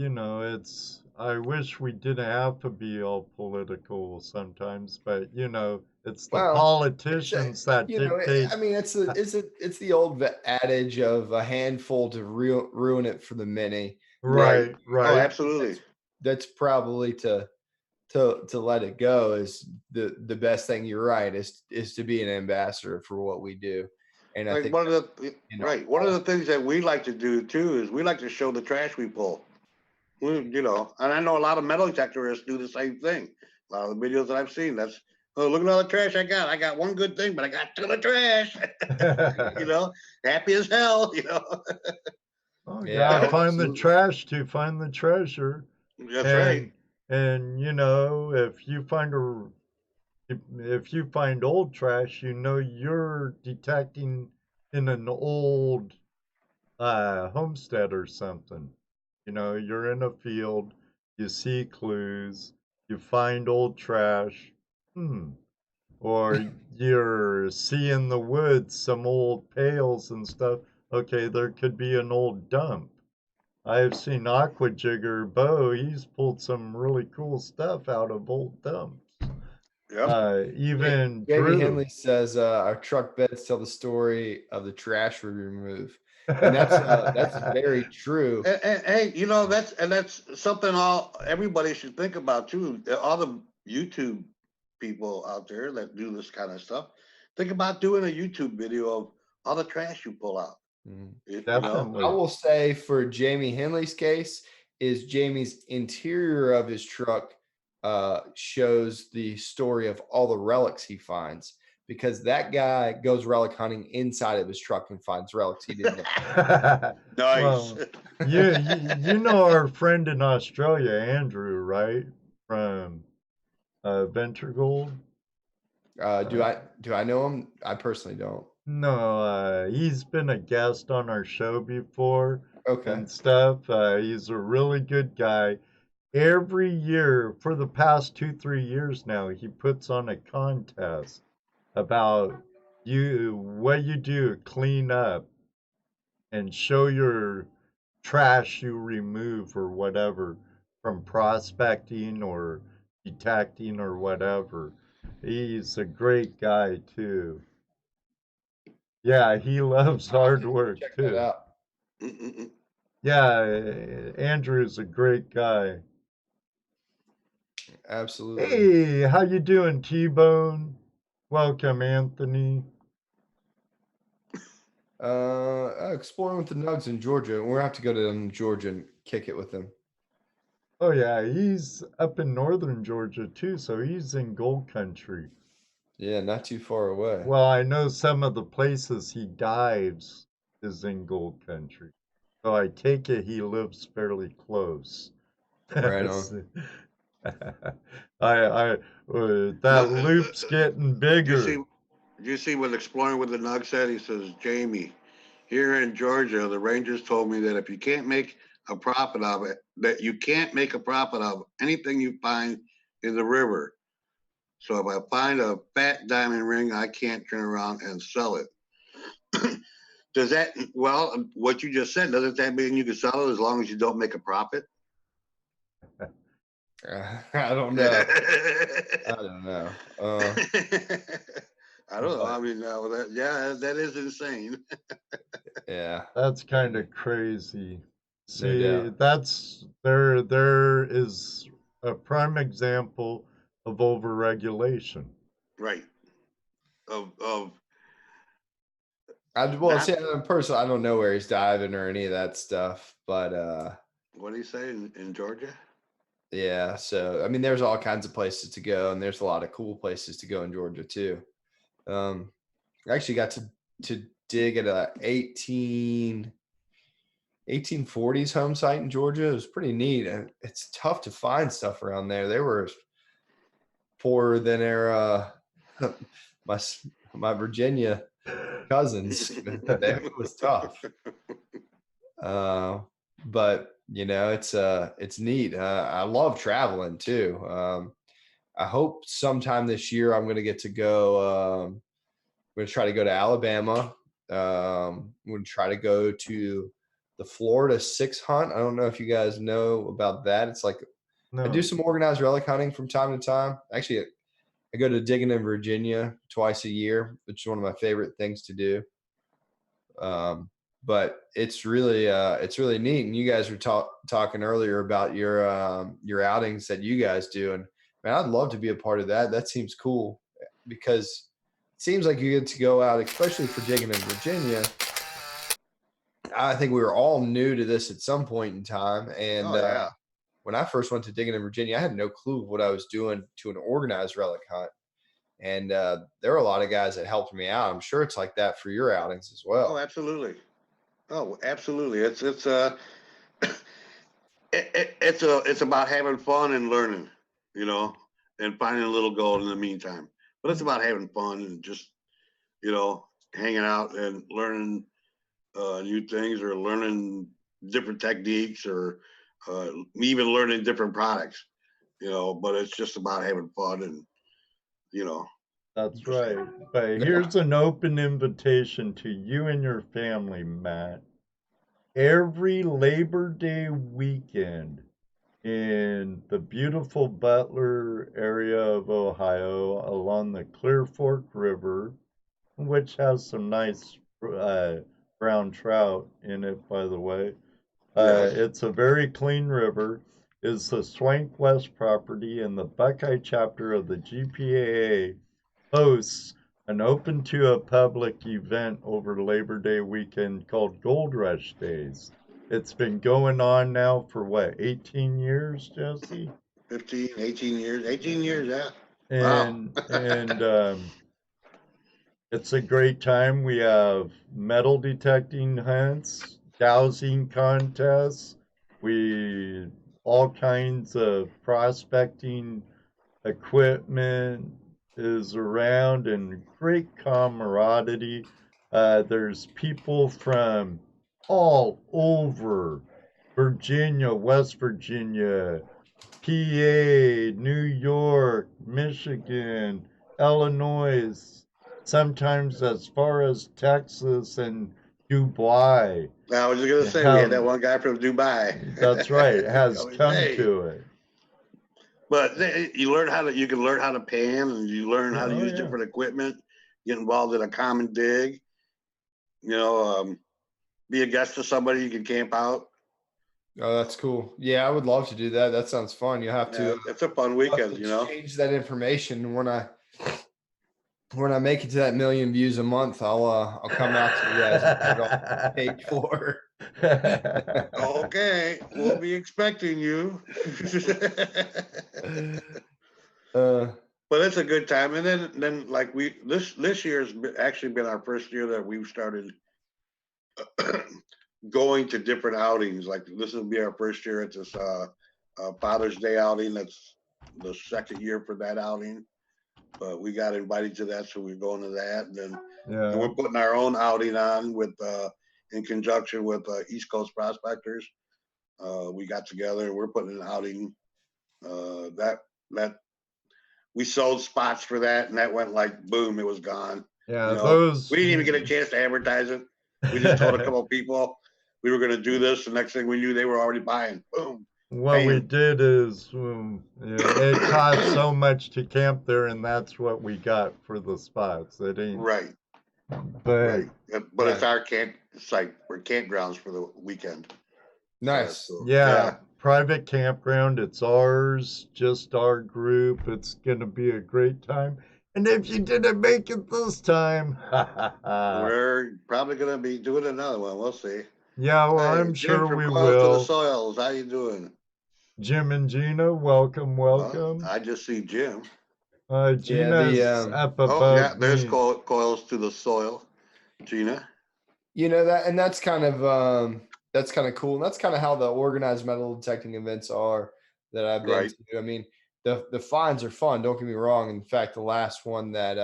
I wish we didn't have to be all political sometimes, but it's the politicians that dictate. I mean, it's the old adage of a handful to ruin it for the many. Right. Oh, absolutely. That's probably to let it go is the best thing. You're right, is to be an ambassador for what we do. And I think one of the things that we like to do too is we like to show the trash we pull. And I know a lot of metal detectorists do the same thing. A lot of the videos that I've seen, that's look at all the trash I got. I got one good thing, but I got a ton of trash. Happy as hell. Oh, yeah, find the trash to find the treasure. That's right. And if you find old trash, you're detecting in an old homestead or something. You're in a field, you see clues, you find old trash, or you're seeing the woods, some old pails and stuff. Okay, there could be an old dump. I've seen Aqua Jigger Bo, he's pulled some really cool stuff out of old dumps. Yep. Even Jamie Henley says our truck beds tell the story of the trash we remove. And that's very true. And hey, that's something everybody should think about too. All the YouTube people out there that do this kind of stuff, Think about doing a YouTube video of all the trash you pull out. Definitely. I will say for Jamie Henley's case is Jamie's interior of his truck shows the story of all the relics he finds, because that guy goes relic hunting inside of his truck and finds relics he didn't know. Nice. Well, you know our friend in Australia, Andrew, right? From Venture Gold. Do I know him? I personally don't. No, he's been a guest on our show before Okay. and stuff. He's a really good guy. Every year for the past 2-3 years now, he puts on a contest about what you do, clean up and show your trash you remove or whatever from prospecting or detecting or whatever. He's a great guy too. Yeah, he loves hard work Check that too. out. Yeah, Andrew's a great guy. Absolutely. Hey, how you doing, T-Bone? Welcome, Anthony. Exploring with the Nugs in Georgia. We're gonna have to go to Georgia and kick it with them. Oh yeah, he's up in northern Georgia too, so he's in gold country. Yeah, not too far away. Well, I know some of the places he dives is in gold country, so I take it he lives fairly close. Right on. That loop's getting bigger. Did you see what Exploring with the Nug said? He says, Jamie, here in Georgia, the Rangers told me that if you can't make a profit of it, that you can't make a profit of anything you find in the river. So if I find a fat diamond ring, I can't turn around and sell it. Does that, well, what you just said, doesn't that mean you can sell it as long as you don't make a profit? I don't know. I don't know. I don't know. I mean, that is insane. Yeah. That's kind of crazy. See, No doubt. that's there is a prime example of overregulation. Right. Well, Not- see, personally, I don't know where he's diving or any of that stuff, but what do you say in Georgia? yeah. So I mean, there's all kinds of places to go, and there's a lot of cool places to go in Georgia too. I actually got to dig at a 1840s home site in Georgia. It was pretty neat, and it's tough to find stuff around there. They were poorer than their my Virginia cousins. It was tough. But you know, it's neat. I love traveling too. I hope sometime this year I'm going to get to go. I'm going to try to go to Alabama. I'm going to try to go to the Florida 6 hunt. I don't know if you guys know about that. It's like I do some organized relic hunting from time to time. Actually, I go to Diggin in Virginia twice a year, which is one of my favorite things to do. But it's really neat. And you guys were talking earlier about your outings that you guys do, and man, I'd love to be a part of that. That seems cool because it seems like you get to go out, especially for Diggin in Virginia. I think we were all new to this at some point in time, and when I first went to Diggin in Virginia, I had no clue what I was doing to an organized relic hunt. And there were a lot of guys that helped me out. I'm sure it's like that for your outings as well. Oh, absolutely. Oh, absolutely. It's about having fun and learning, you know, and finding a little gold in the meantime. But it's about having fun and just, you know, hanging out and learning new things or learning different techniques or even learning different products, you know. But it's just about having fun and, you know. That's right. But here's an open invitation to you and your family, Matt. Every Labor Day weekend in the beautiful Butler area of Ohio along the Clear Fork River, which has some nice brown trout in it, by the way. Yes. It's a very clean river. Is the Swank West property, and the Buckeye chapter of the GPAA hosts an open to a public event over Labor Day weekend called Gold Rush Days. It's been going on now for what, 18 years, Jesse? 15, 18 years, 18 years, yeah. Wow. And it's a great time. We have metal detecting hunts, dowsing contests, we all kinds of prospecting equipment is around and great camaraderie. There's people from all over Virginia, West Virginia, PA, New York, Michigan, Illinois, sometimes as far as Texas and Dubai. I was just gonna say we had that one guy from Dubai. That's right, has come Hey. to it. But you can learn how to pan, and you learn how to use different equipment, get involved in a common dig, be a guest to somebody, you can camp out. Oh, that's cool. Yeah, I would love to do that. That sounds fun. You have to. It's a fun weekend, exchange that information when I make it to that 1,000,000 views a month. I'll come out to you guys and put it all paid for. Okay, we'll be expecting you. But it's a good time, and then like this year's actually been our first year that we've started going to different outings. Like this will be our first year at this Father's Day outing. That's the second year for that outing. But we got invited to that, so we're going to that. And then and we're putting our own outing on with in conjunction with East Coast Prospectors. We got together and we're putting an outing. That we sold spots for that, and that went like boom, it was gone. Yeah, we didn't even get a chance to advertise it. We just told a couple of people we were going to do this. The next thing we knew, they were already buying. Boom. What we did is it cost so much to camp there, and that's what we got for the spots. It ain't right. But it's our camp. It's like we're campgrounds for the weekend. Nice. So, private campground. It's ours, just our group. It's gonna be a great time. And if you didn't make it this time, we're probably gonna be doing another one. We'll see. Yeah, well, I'm sure we will. To the Soils, how you doing? Jim and Gina, welcome. I just see Jim. Gina's up above. There's Coils to the Soil, Gina. That's kind of cool. And that's kind of how the organized metal detecting events are that I've been to. I mean, the finds are fun. Don't get me wrong. In fact, the last one that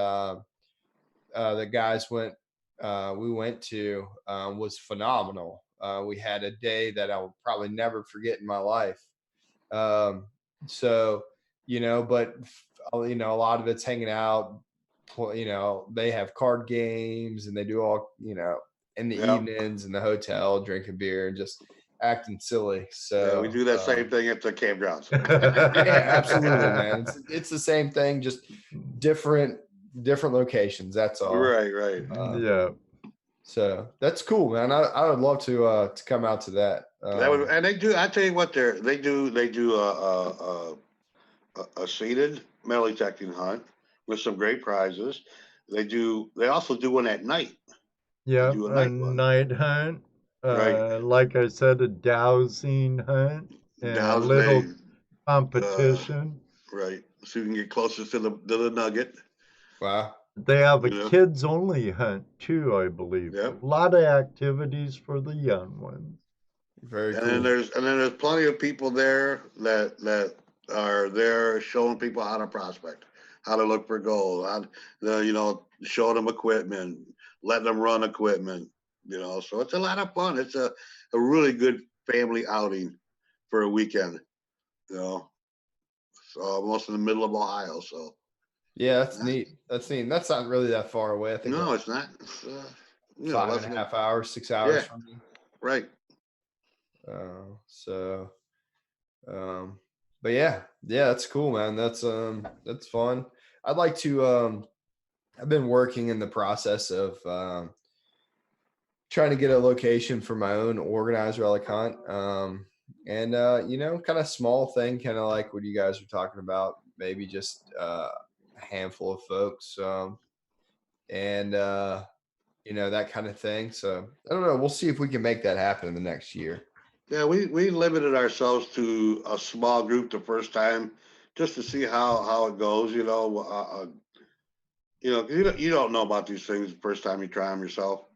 the guys we went to was phenomenal. We had a day that I will probably never forget in my life. So, but a lot of it's hanging out. They have card games and they do all, in the evenings in the hotel, drinking beer and just acting silly. So we do that same thing at the campgrounds. Yeah, absolutely, man. It's the same thing, just different locations. That's all. Right. So that's cool, man. I would love to come out to that. And they do. I tell you what, they do a seated metal detecting hunt with some great prizes. They also do one at night. Yeah, a night hunt. Like I said, a dowsing hunt and a little competition. Right, so you can get closer to the nugget. Wow. They have a kids only hunt too, I believe. Yep. A lot of activities for the young ones. Very cool. And then there's plenty of people there that are there showing people how to prospect, how to look for gold, showing them equipment, letting them run equipment, so it's a lot of fun. It's a really good family outing for a weekend, so almost in the middle of Ohio. So yeah, that's neat. That's neat. That's not really that far away. I think. No, it's not. It's 5.5 hours, 6 hours from me. Right. But yeah, that's cool, man. That's fun. I'd like to. I've been working in the process of trying to get a location for my own organized relic hunt. And kind of small thing, kind of like what you guys are talking about. Maybe just a handful of folks. and that kind of thing. So I don't know. We'll see if we can make that happen in the next year. Yeah, we limited ourselves to a small group the first time, just to see how it goes. You don't know about these things the first time you try them yourself.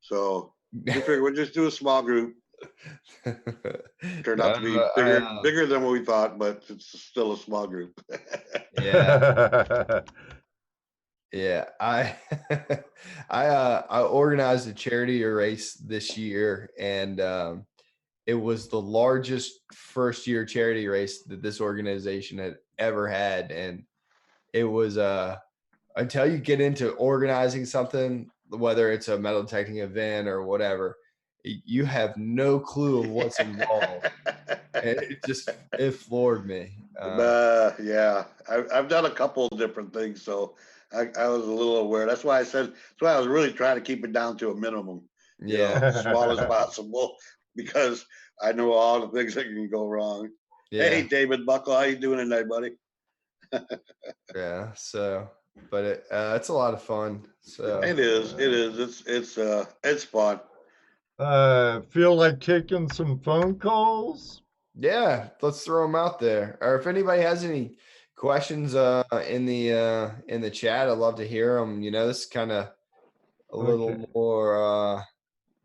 So we figured we'd just do a small group. Turned out to be bigger than what we thought, but it's still a small group. Yeah. Yeah, I organized a charity race this year, and it was the largest first year charity race that this organization had ever had, and it was until you get into organizing something, whether it's a metal detecting event or whatever, you have no clue of what's involved. And it floored me. Yeah, I've done a couple of different things, so I was a little aware. That's why I was really trying to keep it down to a minimum, small as possible, because I know all the things that can go wrong. Yeah. Hey, David Buckle, how you doing tonight, buddy? Yeah. So, but it's a lot of fun. So it is. It's fun. Feel like taking some phone calls? Yeah, let's throw them out there. Or if anybody has any questions in the chat, I'd love to hear them. This is kind of a little more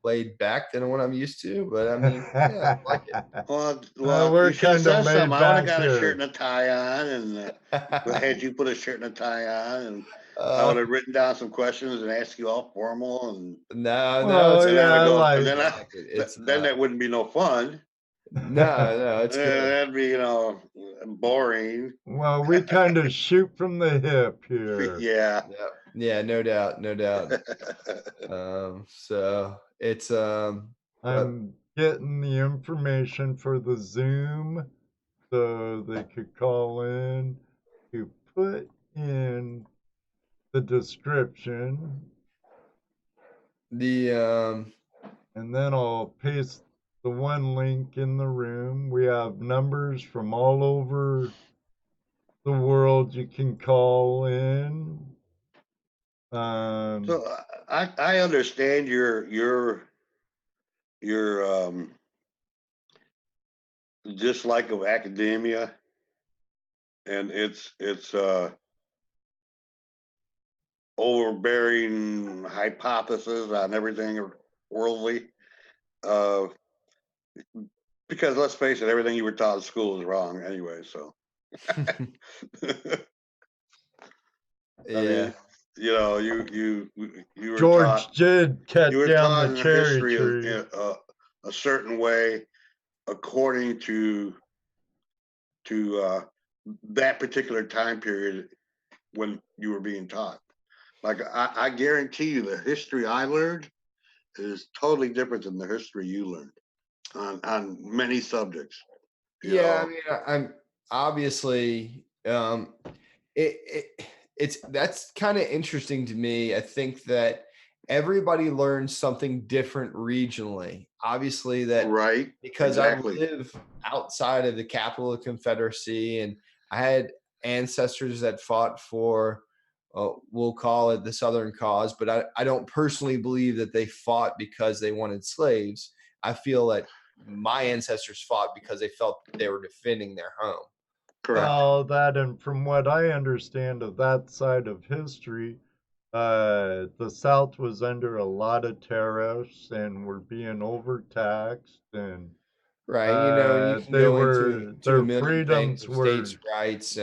laid back than what I'm used to, but I mean, yeah, I like it. Well, we're you should have said something. I would have got a shirt and a tie on, and had you put a shirt and a tie on, and I would have written down some questions and asked you all formal. And no, then that wouldn't be no fun. No, it's good. That'd be boring. Well, we kind of shoot from the hip here. Yeah, no doubt. So it's I'm getting the information for the Zoom so they could call in to put in the description. And then I'll paste the one link in the room. We have numbers from all over the world you can call in. So I understand your dislike of academia, and it's overbearing hypothesis on everything worldly. Because let's face it, everything you were taught in school is wrong anyway. So, yeah. I mean, you were George taught, did cut you were down taught the in cherry history tree a certain way according to that particular time period when you were being taught. Like I guarantee you, the history I learned is totally different than the history you learned on many subjects. I mean, I'm obviously that's kind of interesting to me. I think that everybody learns something different regionally. Obviously, that right, because exactly. I live outside of the capital of the Confederacy, and I had ancestors that fought for, we'll call it the Southern cause, but I don't personally believe that they fought because they wanted slaves. I feel that my ancestors fought because they felt they were defending their home. Correct. Well, that, and from what I understand of that side of history, the South was under a lot of tariffs and were being overtaxed, and right, you can they go were into their a million freedoms things of were states' rights.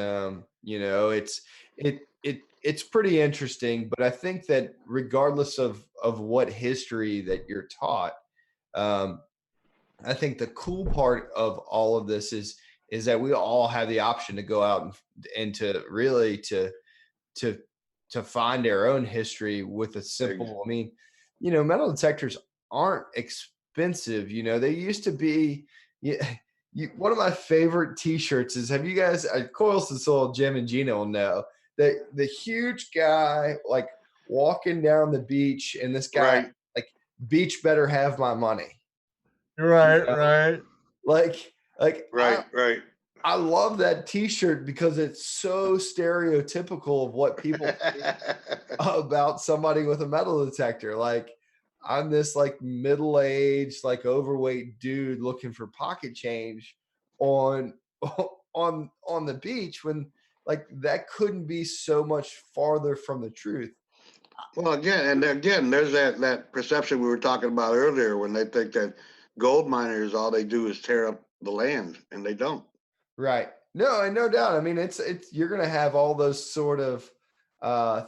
It's pretty interesting, but I think that regardless of what history that you're taught, I think the cool part of all of this is that we all have the option to go out and to really to find our own history with a simple. I mean, metal detectors aren't expensive. They used to be. One of my favorite T-shirts is, have you guys? Coils and Soul, Jim and Gino will know the huge guy like walking down the beach, and this guy like, beach better have my money. Right. Right. I love that T-shirt because it's so stereotypical of what people think about somebody with a metal detector. Like, I'm this like middle-aged, like overweight dude looking for pocket change on on the beach when like that couldn't be so much farther from the truth. Well, again, there's that perception we were talking about earlier when they think that gold miners all they do is tear up the land, and they don't. Right. No, and no doubt. I mean, it's you're gonna have all those sort of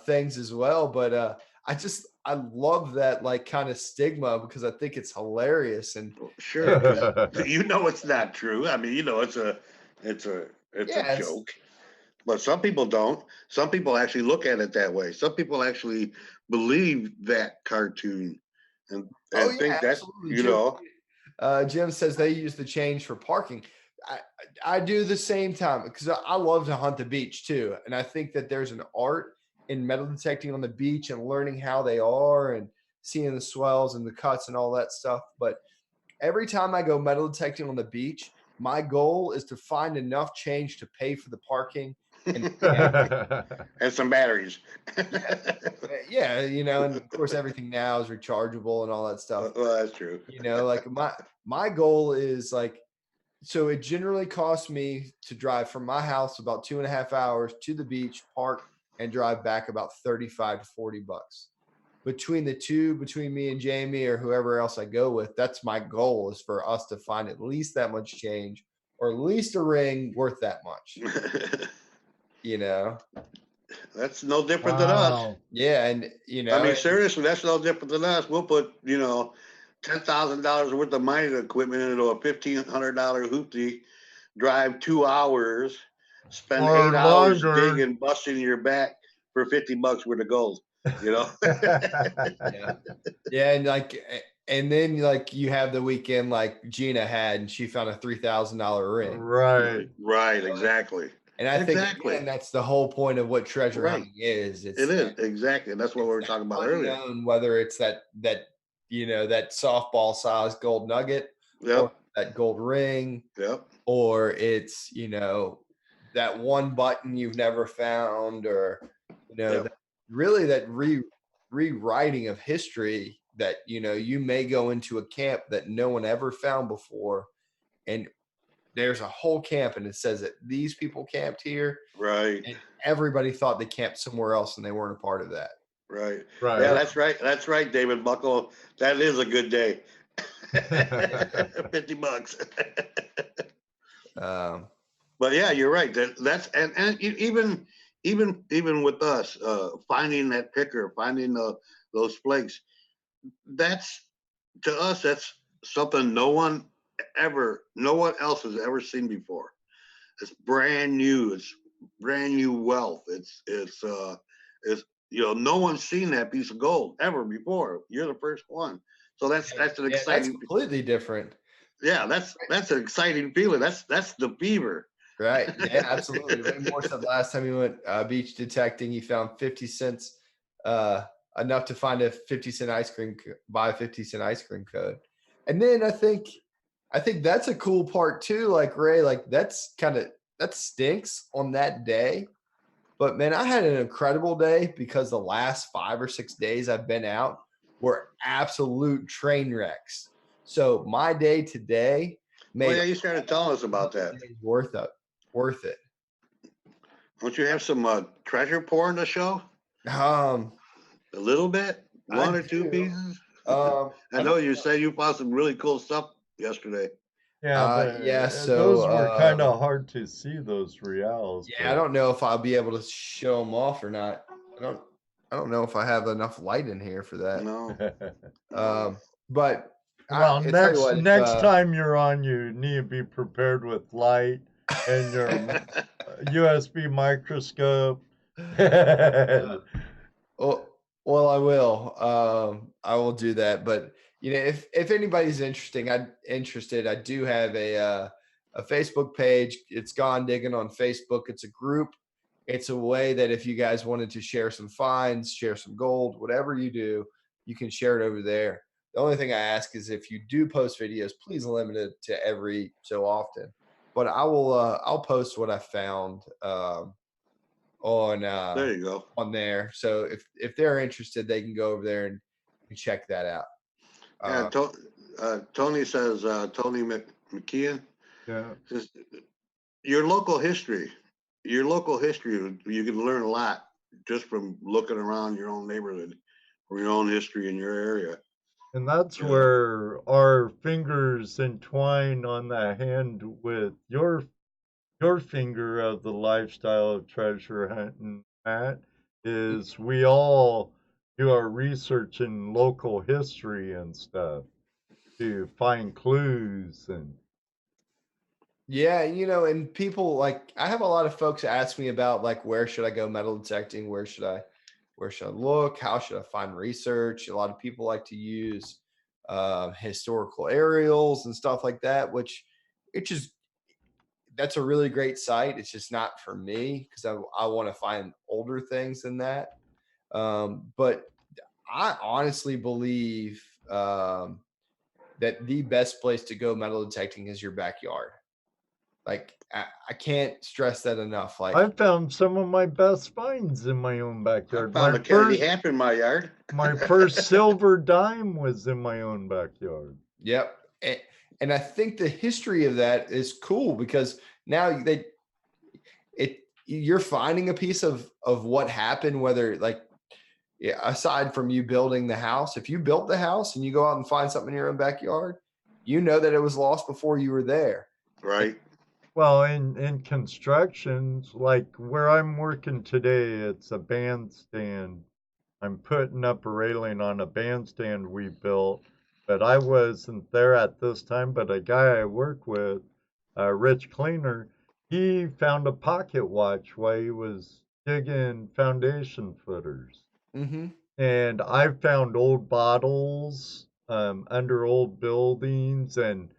things as well. But I love that like kind of stigma because I think it's hilarious and Sure, because you know it's not true. I mean, you know it's a yeah, joke. But some people don't. Some people actually look at it that way. Some people actually believe that cartoon and oh yeah, think that, absolutely. you know. Jim says they use the change for parking. I, I do the same time because I love to hunt the beach too. And I think that there's an art in metal detecting on the beach and learning how they are and seeing the swells and the cuts and all that stuff. But every time I go metal detecting on the beach, my goal is to find enough change to pay for the parking and And some batteries. yeah, you know, and of course everything now is rechargeable and all that stuff. Well, that's true. You know, like my goal is like, so it generally costs me to drive from my house about 2.5 hours to the beach, park, and drive back about 35 to 40 bucks. Between the two, between me and Jamie or whoever else I go with, that's my goal is for us to find at least that much change or at least a ring worth that much. You know? That's no different than us. Yeah, and you know, I mean, seriously, that's no different than us. We'll put, $10,000 worth of mining equipment into a $1,500 hoopty, drive 2 hours, spend Or 8 hours longer. digging, busting your back for $50 worth of gold. yeah, yeah, and then like you have the weekend like Gina had, and she found a $3,000 ring. Right, exactly. And I think again, that's the whole point of what treasure hunting is. It is exactly. That's what we were talking about earlier. Whether it's that that softball sized gold nugget, or that gold ring, or it's that one button you've never found, or that, really that rewriting of history that you may go into a camp that no one ever found before, and there's a whole camp and it says that these people camped here. Right. And everybody thought they camped somewhere else and they weren't a part of that. Right. Yeah, that's right. That's right, David Buckle. That is a good day. $50. But yeah, you're right. That's and even with us finding that picker, finding those flakes, that's to us that's something no one else has ever seen before. It's brand new. It's brand new wealth. It's no one's seen that piece of gold ever before. You're the first one. So that's an exciting. That's completely different. Yeah, that's an exciting feeling. That's the fever. Right. Yeah, absolutely. Ray Moore said last time he went beach detecting, he found 50 cents, enough to find a 50-cent ice cream, buy a 50-cent ice cream code. And then I think that's a cool part too. Like Ray, like that stinks on that day. But man, I had an incredible day because the last 5 or 6 days I've been out were absolute train wrecks. So my day today made you started telling us about that. Worth it. Don't you have some treasure porn to show? A little bit, one or two pieces. I know you said you found some really cool stuff yesterday. Yeah, so those were kind of hard to see, those reals. Yeah, I don't know if I'll be able to show them off or not. I don't know if I have enough light in here for that. No. But well, next time you're on, you need to be prepared with light and your USB microscope. Well, I will. I will do that. But if anybody's interested, I do have a Facebook page. It's Gone Diggin on Facebook. It's a group. It's a way that if you guys wanted to share some finds, share some gold, whatever you do, you can share it over there. The only thing I ask is if you do post videos, please limit it to every so often. but I will I'll post what I found on There you go. on there. So if they're interested, they can go over there and check that out. Yeah, Tony says, Tony McKeon Yeah. says, your local history, you can learn a lot just from looking around your own neighborhood, from your own history in your area. And that's where our fingers entwine on the hand with your finger of the lifestyle of treasure hunting, Matt, is we all do our research in local history and stuff to find clues and Yeah, and people like I have a lot of folks ask me about like where should I go metal detecting, where should I look, how should I find research? A lot of people like to use historical aerials and stuff like that, which it just that's a really great site. It's just not for me because I want to find older things than that. But I honestly believe that the best place to go metal detecting is your backyard. Like I can't stress that enough. Like I found some of my best finds in my own backyard. I found a candy hamp in my yard. My first silver dime was in my own backyard. Yep. And I think the history of that is cool because now you're finding a piece of what happened, whether like aside from you building the house, if you built the house and you go out and find something in your own backyard, you know that it was lost before you were there. Right. Well, in constructions, like where I'm working today, it's a bandstand. I'm putting up a railing on a bandstand we built, but I wasn't there at this time. But a guy I work with, Rich Cleaner, he found a pocket watch while he was digging foundation footers. Mm-hmm. And I found old bottles under old buildings and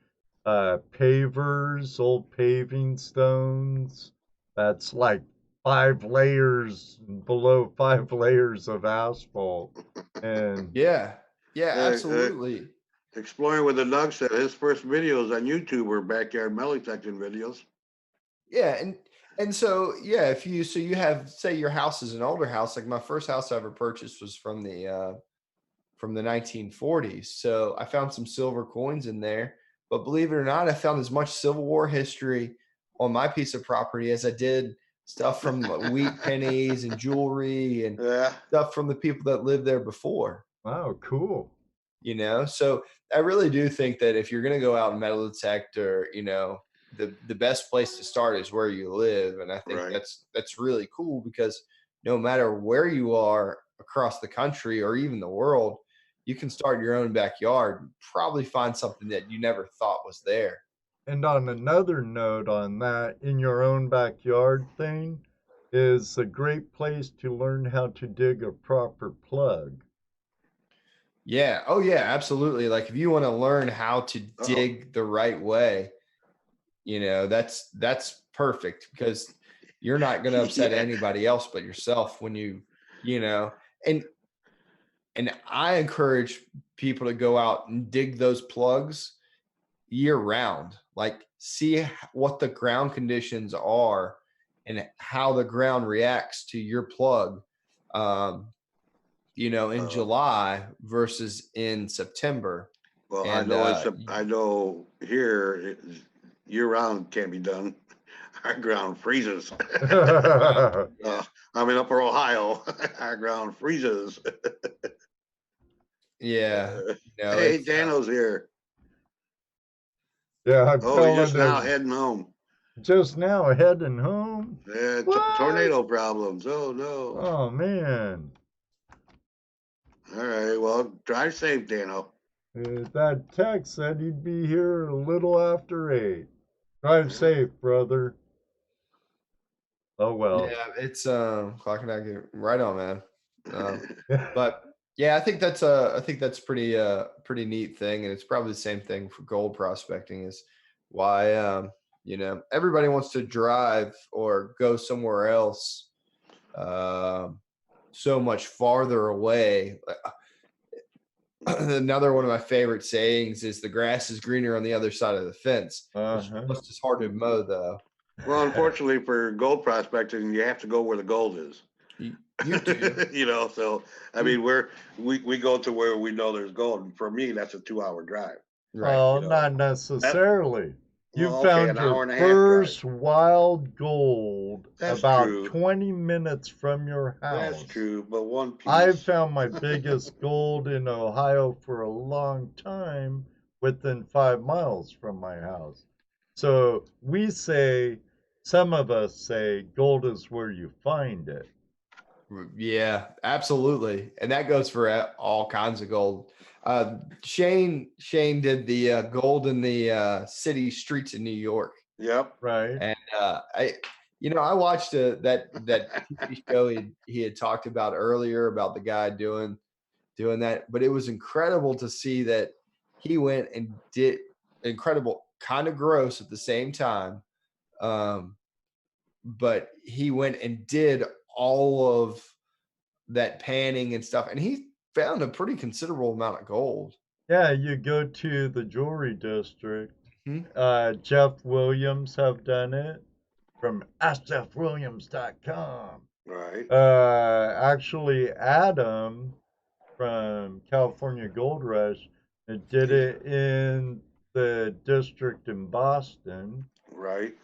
pavers, old paving stones. That's like 5 layers below 5 layers of asphalt. And Yeah, absolutely. Exploring with the Nug said his first videos on YouTube were backyard metal detecting videos. Yeah, and so if you have, say your house is an older house, like my first house I ever purchased was from the 1940s. So I found some silver coins in there, but believe it or not, I found as much Civil War history on my piece of property as I did stuff from wheat pennies and jewelry and stuff from the people that lived there before. Wow, cool. So I really do think that if you're going to go out and metal detect, or the best place to start is where you live. And I think that's really cool because no matter where you are across the country or even the world, you can start your own backyard and probably find something that you never thought was there. And on another note on that, in your own backyard thing is a great place to learn how to dig a proper plug. Yeah. Oh yeah, absolutely. Like if you want to learn how to dig the right way, that's perfect because you're not going to upset anybody else but yourself when and I encourage people to go out and dig those plugs year round, like see what the ground conditions are and how the ground reacts to your plug. In July versus in September. Well, and, I know here year round can't be done. Our ground freezes. I'm in Upper Ohio. Our ground freezes. Yeah. Hey, Dano's here. Yeah, he's just now heading home. Just now heading home? Yeah, tornado problems. Oh no. Oh man. All right, well, drive safe, Dano. That text said he'd be here a little after 8. Drive safe, brother. Oh well. Yeah, it's clocking out right on, man. But yeah, I think that's pretty neat thing, and it's probably the same thing for gold prospecting. Is why everybody wants to drive or go somewhere else so much farther away. another one of my favorite sayings is the grass is greener on the other side of the fence. It's just hard to mow, though. Well, unfortunately for gold prospecting, you have to go where the gold is. You do. You know, so I mean, we go to where we know there's gold. And for me, that's a 2-hour drive. Right. Well, not necessarily. You Well, found an hour your and a half first drive. wild gold That's about true. 20 minutes from your house. That's true, but one piece. I found my biggest gold in Ohio for a long time within 5 miles from my house. So some of us say gold is where you find it. Yeah, absolutely. And that goes for all kinds of gold. Shane did the gold in the city streets in New York. Yep. Right. And I watched that TV show he had talked about earlier about the guy doing that, but it was incredible to see that he went and did incredible, kind of gross at the same time. But he went and did all of that panning and stuff, and he found a pretty considerable amount of gold. Yeah, you go to the jewelry district. Mm-hmm. Jeff Williams have done it from AskJeffWilliams.com. Right. Actually, Adam from California Gold Rush did it in the district in Boston. Right.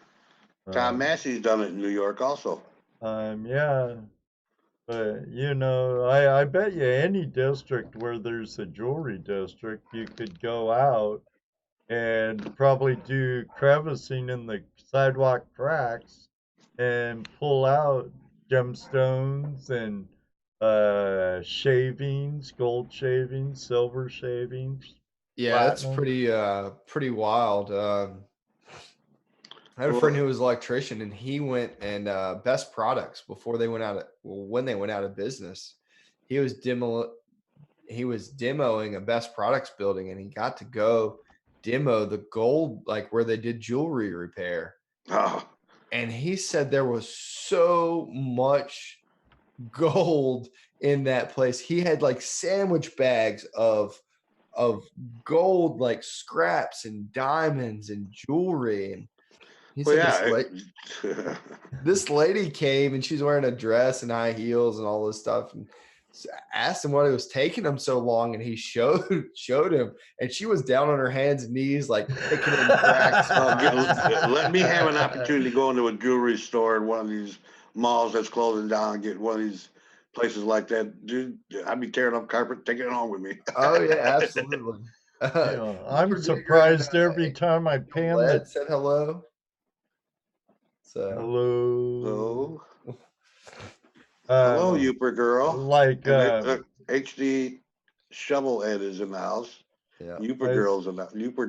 Tom Massey's done it in New York also. Yeah. But, I bet you any district where there's a jewelry district, you could go out and probably do crevicing in the sidewalk cracks and pull out gemstones and shavings, gold shavings, silver shavings. Yeah, that's platinum. pretty wild. I had a friend who was an electrician, and he went and Best Products when they went out of business. He was demoing a Best Products building, and he got to go demo the gold, like where they did jewelry repair. Oh. And he said there was so much gold in that place. He had like sandwich bags of gold, like scraps and diamonds and jewelry. And he said this lady came, and she's wearing a dress and high heels and all this stuff, and asked him what it was taking him so long, and he showed him, and she was down on her hands and knees, like picking in cracks. Let me have an opportunity to go into a jewelry store in one of these malls that's closing down and get one of these places like that. Dude, I'd be tearing up carpet, taking it home with me. Oh yeah, absolutely. I'm surprised every time I pan that. Said hello. So hello. Hello, Youper girl. Like HD Shovelhead is in the house. Yeah. Youper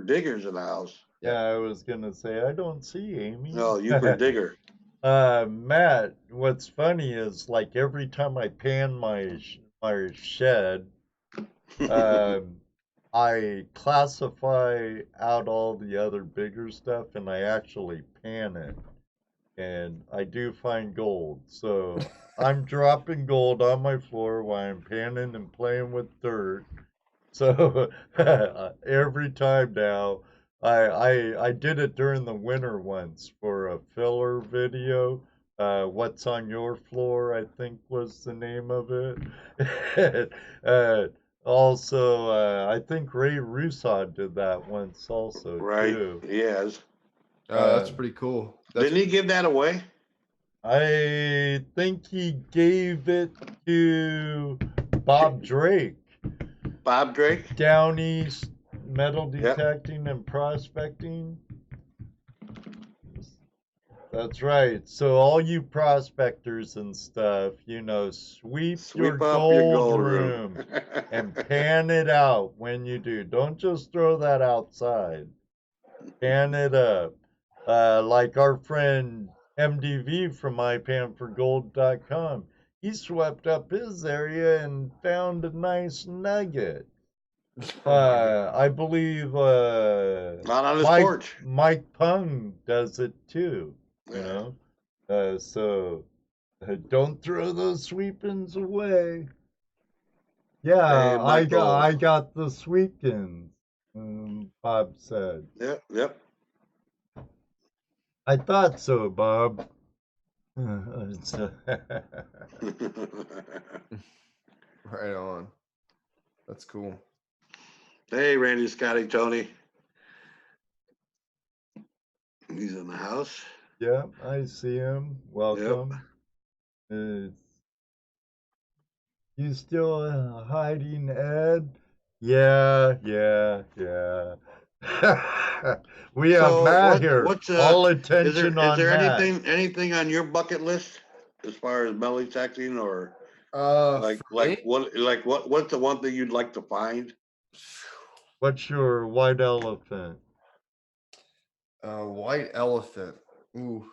Digger's in the house. Yeah, I was gonna say I don't see Amy. No, Youper Digger. Matt, what's funny is like every time I pan my shed, I classify out all the other bigger stuff, and I actually pan it, and I do find gold. So I'm dropping gold on my floor while I'm panning and playing with dirt. So every time now, I did it during the winter once for a filler video. What's on your floor, I think was the name of it. Also, I think Ray Russo did that once also, right, too. He has. That's pretty cool. Didn't he give that away? I think he gave it to Bob Drake. Bob Drake? Down East Metal Detecting and Prospecting. That's right. So all you prospectors and stuff, sweep your gold room and pan it out when you do. Don't just throw that outside. Pan it up. Like our friend MDV from ipanforgold.com. He swept up his area and found a nice nugget. I believe not on his porch. Mike Pung does it too. So don't throw those sweepings away. Yeah, I Michael. got the Sweetens. Bob said. Yep. I thought so, Bob. Right on. That's cool. Hey, Randy, Scotty, Tony. He's in the house. Yep, I see him. Welcome. You still hiding, Ed? Yeah. We have Matt here. All attention on Is there Matt. anything on your bucket list as far as metal detecting or what's the one thing you'd like to find? What's your white elephant? White elephant. Ooh.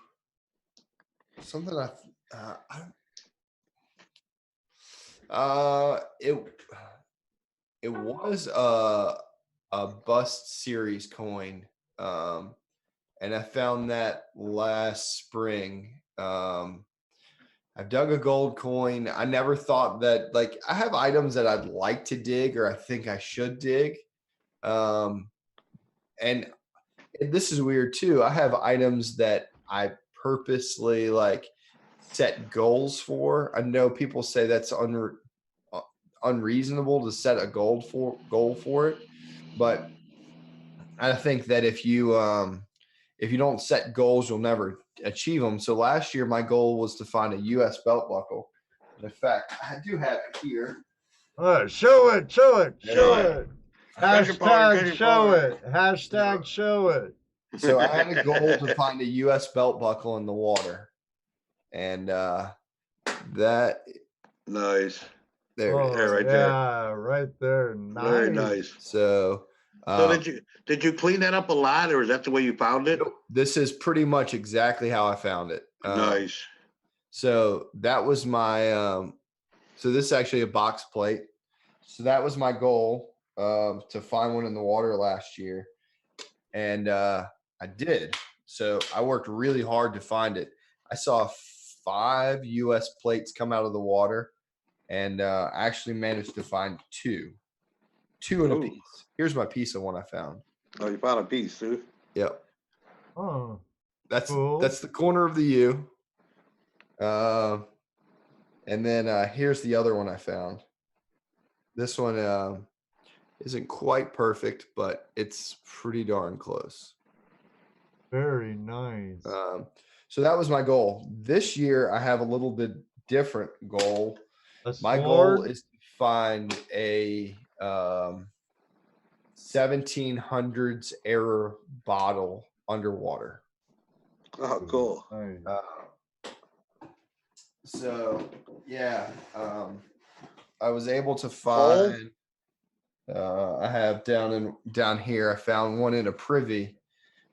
Something it was a bust series coin. And I found that last spring. I've dug a gold coin. I never thought that, like, I have items that I'd like to dig or I think I should dig. And this is weird too. I have items that I purposely like set goals for. I know people say that's unreasonable to set a goal for it, but I think that if you don't set goals, you'll never achieve them. So last year, my goal was to find a U.S. belt buckle. In fact, I do have it here. Show it. Hashtag show it. Hashtag show it. So I had a goal to find a U.S. belt buckle in the water, and that nice. There it is. Right there. Right there. Nice. Very nice. So did you clean that up a lot, or is that the way you found it? This is pretty much exactly how I found it. Nice. So that was my so this is actually a box plate. So that was my goal to find one in the water last year. And I did. So I worked really hard to find it. I saw 5 US plates come out of the water, and I actually managed to find 2 in a piece. Here's my piece of one I found. Oh, you found a piece too? Yep. Oh, that's cool. That's the corner of the U. And then here's the other one I found. This one isn't quite perfect, but it's pretty darn close. Very nice. So that was my goal. This year, I have a little bit different goal. My goal is to find a 1700s era bottle underwater. Oh, cool. Nice. So yeah, I was able to find. I have down here. I found one in a privy,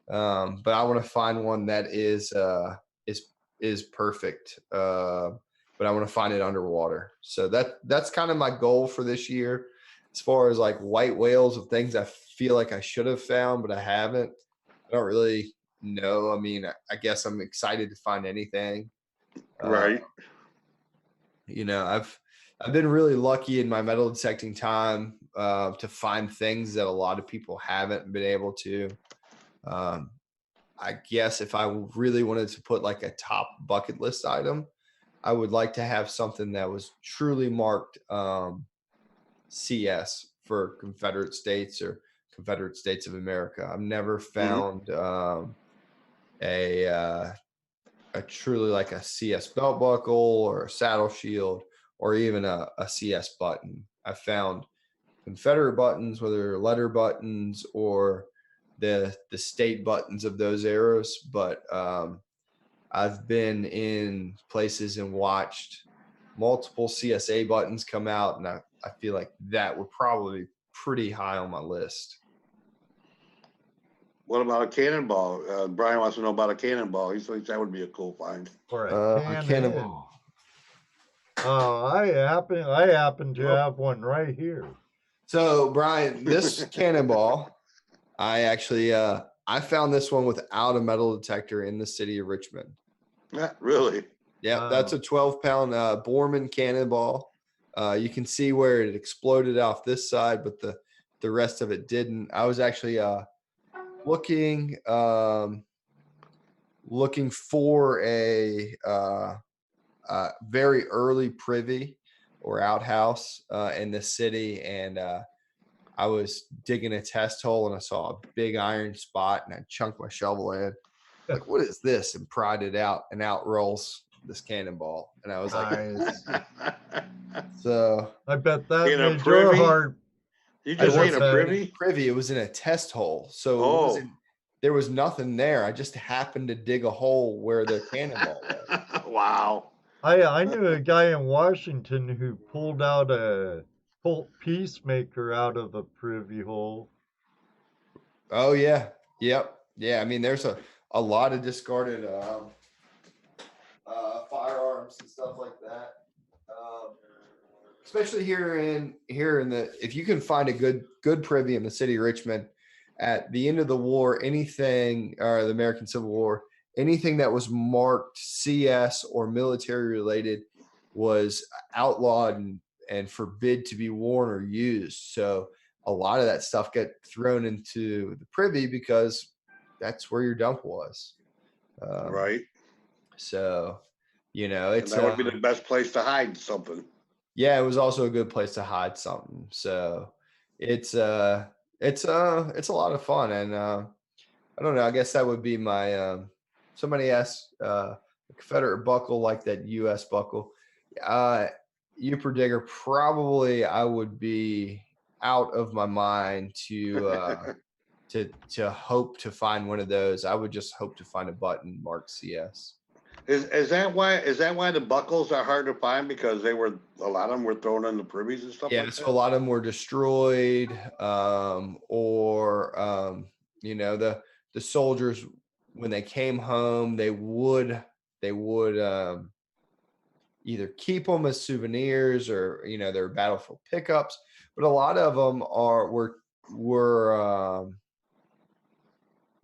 but I want to find one that is perfect. But I want to find it underwater. So that's kind of my goal for this year, as far as like white whales of things I feel like I should have found, but I haven't. I don't really know. I mean, I guess I'm excited to find anything. Right. You know, I've been really lucky in my metal detecting time to find things that a lot of people haven't been able to. I guess if I really wanted to put like a top bucket list item, I would like to have something that was truly marked CS for Confederate States or Confederate States of America. I've never found a truly like a CS belt buckle or a saddle shield or even a CS button. I found Confederate buttons, whether they're letter buttons or the state buttons of those eras, but I've been in places and watched multiple CSA buttons come out, and I feel like that would probably be pretty high on my list. What about a cannonball? Brian wants to know about a cannonball. He thinks that would be a cool find. Or a cannonball. Oh, I happen to have one right here. So, Brian, this cannonball, I actually I found this one without a metal detector in the city of Richmond. Yeah, really? Yeah, that's a 12-pound Borman cannonball. You can see where it exploded off this side, but the rest of it didn't. I was actually looking for a very early privy or outhouse in the city, and I was digging a test hole and I saw a big iron spot, and I chunked my shovel in. Like, what is this? And pried it out, and out rolls this cannonball. And I was like, Nice. so I bet that In a made your privy? heart. You I just ain't wasn't a in a privy? privy. It was in a test hole. So it Oh. wasn't, there was nothing there. I just happened to dig a hole where the cannonball was. Wow. I knew a guy in Washington who pulled out a Colt Peacemaker out of a privy hole. Oh yeah. Yep. Yeah. I mean, there's a lot of discarded firearms and stuff like that. Especially here in the, if you can find a good privy in the city of Richmond at the end of the war, anything, or the American Civil War, anything that was marked CS or military related was outlawed and forbid to be worn or used. So a lot of that stuff got thrown into the privy because that's where your dump was. Right. So, it's and that would be the best place to hide something. Yeah, it was also a good place to hide something. So it's a lot of fun. And I don't know, I guess that would be my somebody asked a Confederate buckle like that US buckle. Uper Digger, probably I would be out of my mind to hope to find one of those. I would just hope to find a button marked CS. Is that why the buckles are hard to find, because a lot of them were thrown in the privies and stuff? Yeah, like so that? a lot of them were destroyed, the soldiers, when they came home, they would either keep them as souvenirs, or their battlefield pickups. But a lot of them were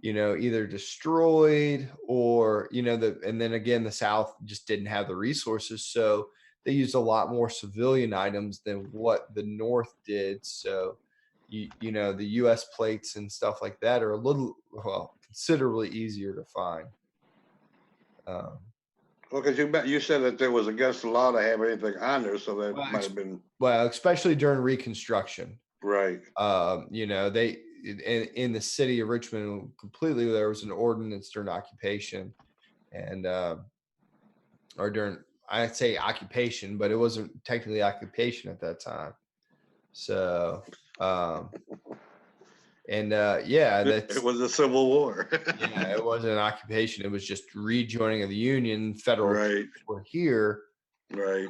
either destroyed, or and then again, the South just didn't have the resources, so they used a lot more civilian items than what the North did. So the US plates and stuff like that are considerably easier to find. Well, because you said that there was against the law to have anything on there, so that might have been, especially during Reconstruction. Right. They in the city of Richmond completely, there was an ordinance during occupation, and or during, I'd say occupation, but it wasn't technically occupation at that time. So it was a Civil War. Yeah, it wasn't an occupation. It was just rejoining of the Union. Federal troops were here, right,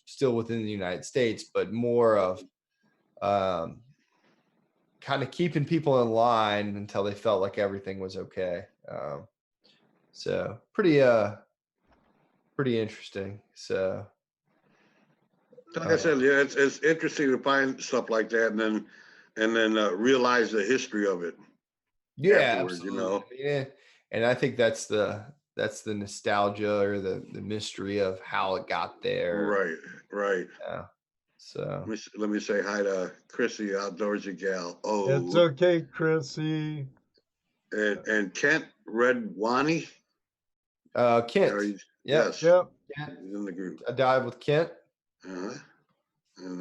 still within the United States, but more of kind of keeping people in line until they felt like everything was okay. So pretty interesting. So like I said, yeah, it's interesting to find stuff like that, and then realize the history of it. Yeah, absolutely. Yeah, and I think that's the nostalgia, or the mystery of how it got there. Right. Yeah. So let me say hi to Chrissy, outdoorsy gal. Oh, it's okay, Chrissy. And Kent Redwani. Kent. Yes. Yep. He's in the group. I dive with Kent. And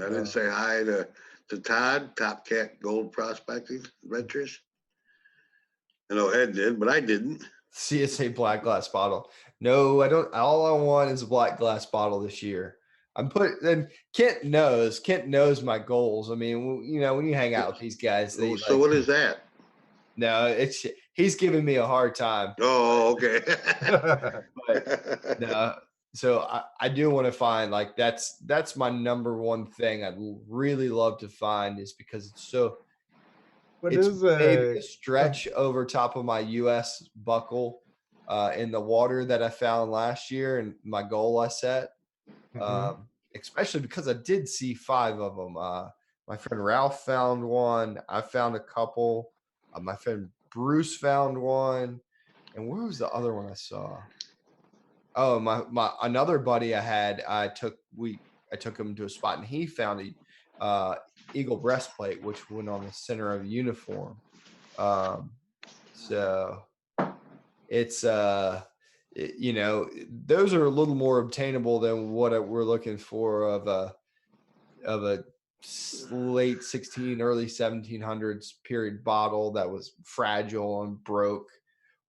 I didn't say hi to Todd, Top Cat Gold Prospecting Ventures. I know Ed did, but I didn't. CSA black glass bottle. No, I don't. All I want is a black glass bottle this year. And Kent knows my goals. I mean, when you hang out with these guys, so what is that? No, he's giving me a hard time. Oh, okay. But no, so I do want to find, like, that's my number one thing I'd really love to find, is because it's so. It's maybe a stretch over top of my US buckle in the water that I found last year, and my goal I set. Especially because I did see 5 of them. My friend Ralph found one. I found a couple. My friend Bruce found one. And where was the other one I saw? Oh, my another buddy I had. I took him to a spot, and he found a eagle breastplate, which went on the center of the uniform. So it's you know, those are a little more obtainable than what we're looking for of a late 16, early 1700s period bottle that was fragile and broke,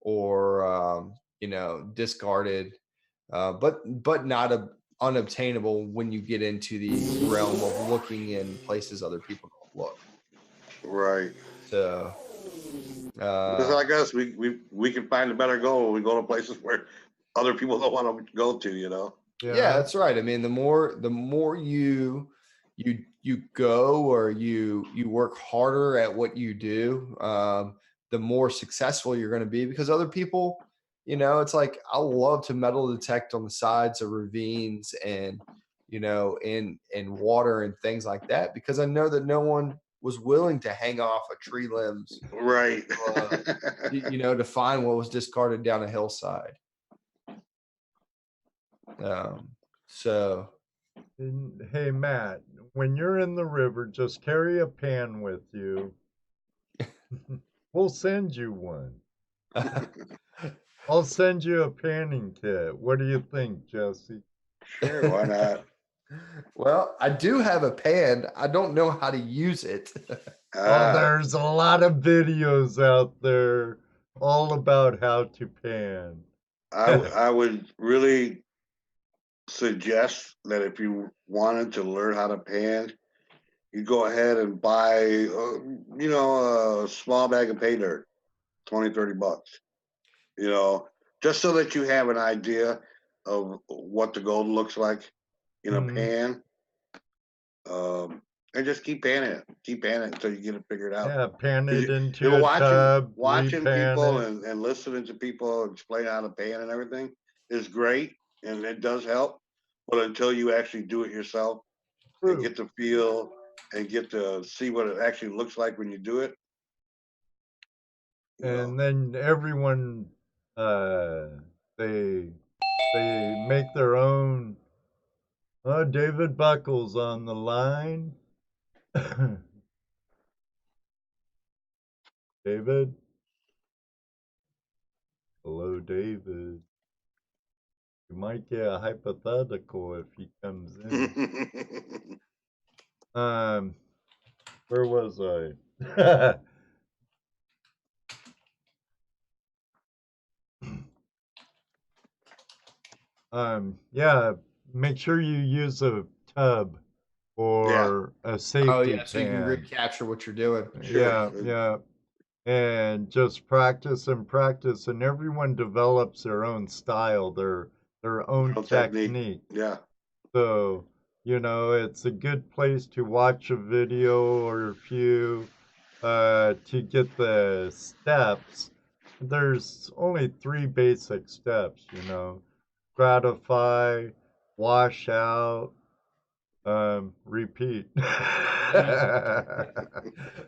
or you know, discarded, but not unobtainable when you get into the realm of looking in places other people don't look. Right. So just like us, we can find a better goal when we go to places where other people don't want to go to, you know. Yeah, that's right. I mean, the more you go, or you work harder at what you do, the more successful you're going to be, because other people, you know, it's like, I love to metal detect on the sides of ravines and, you know, in water and things like that, because I know that no one was willing to hang off a tree limbs, right? You know, to find what was discarded down a hillside. So, hey Matt, when you're in the river, just carry a pan with you. We'll send you one. I'll send you a panning kit. What do you think, Jesse? Sure, why not? Well, I do have a pan. I don't know how to use it. Oh, there's a lot of videos out there all about how to pan. I would really suggest that if you wanted to learn how to pan, you go ahead and buy, you know, a small bag of pay dirt, 20, 30 bucks, you know, just so that you have an idea of what the gold looks like in a pan. And just keep panning it until you get it figured out. Yeah, pan it into a tub. Watching people and listening to people explain how to pan and everything is great, and it does help. But until you actually do it yourself and get to feel and get to see what it actually looks like when you do it. And then everyone, they make their own. Oh, David Buckles on the line. David? Hello, David. You might get a hypothetical if he comes in. Where was I? Yeah, make sure you use a tub or a safety pan. So you can recapture what you're doing. Yeah. And just practice, and everyone develops their own style, their own technique. Yeah. So, you know, it's a good place to watch a video or a few to get the steps. There's only 3 basic steps, you know. Gratify, wash out, repeat.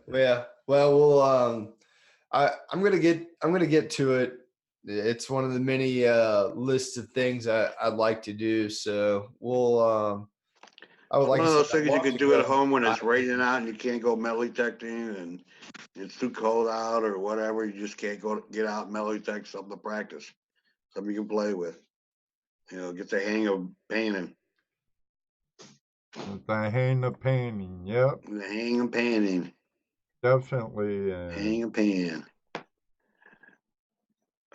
Yeah. Well, I'm gonna get to it. It's one of the many lists of things I'd like to do. So I would like one of those things you can do at home when it's raining raining out and you can't go metal detecting and it's too cold out or whatever. You just can't get out and metal detect something to practice, something you can play with. You know, get the hang of painting. The hang of painting, yep. The hang of painting. Definitely. Hang of pan.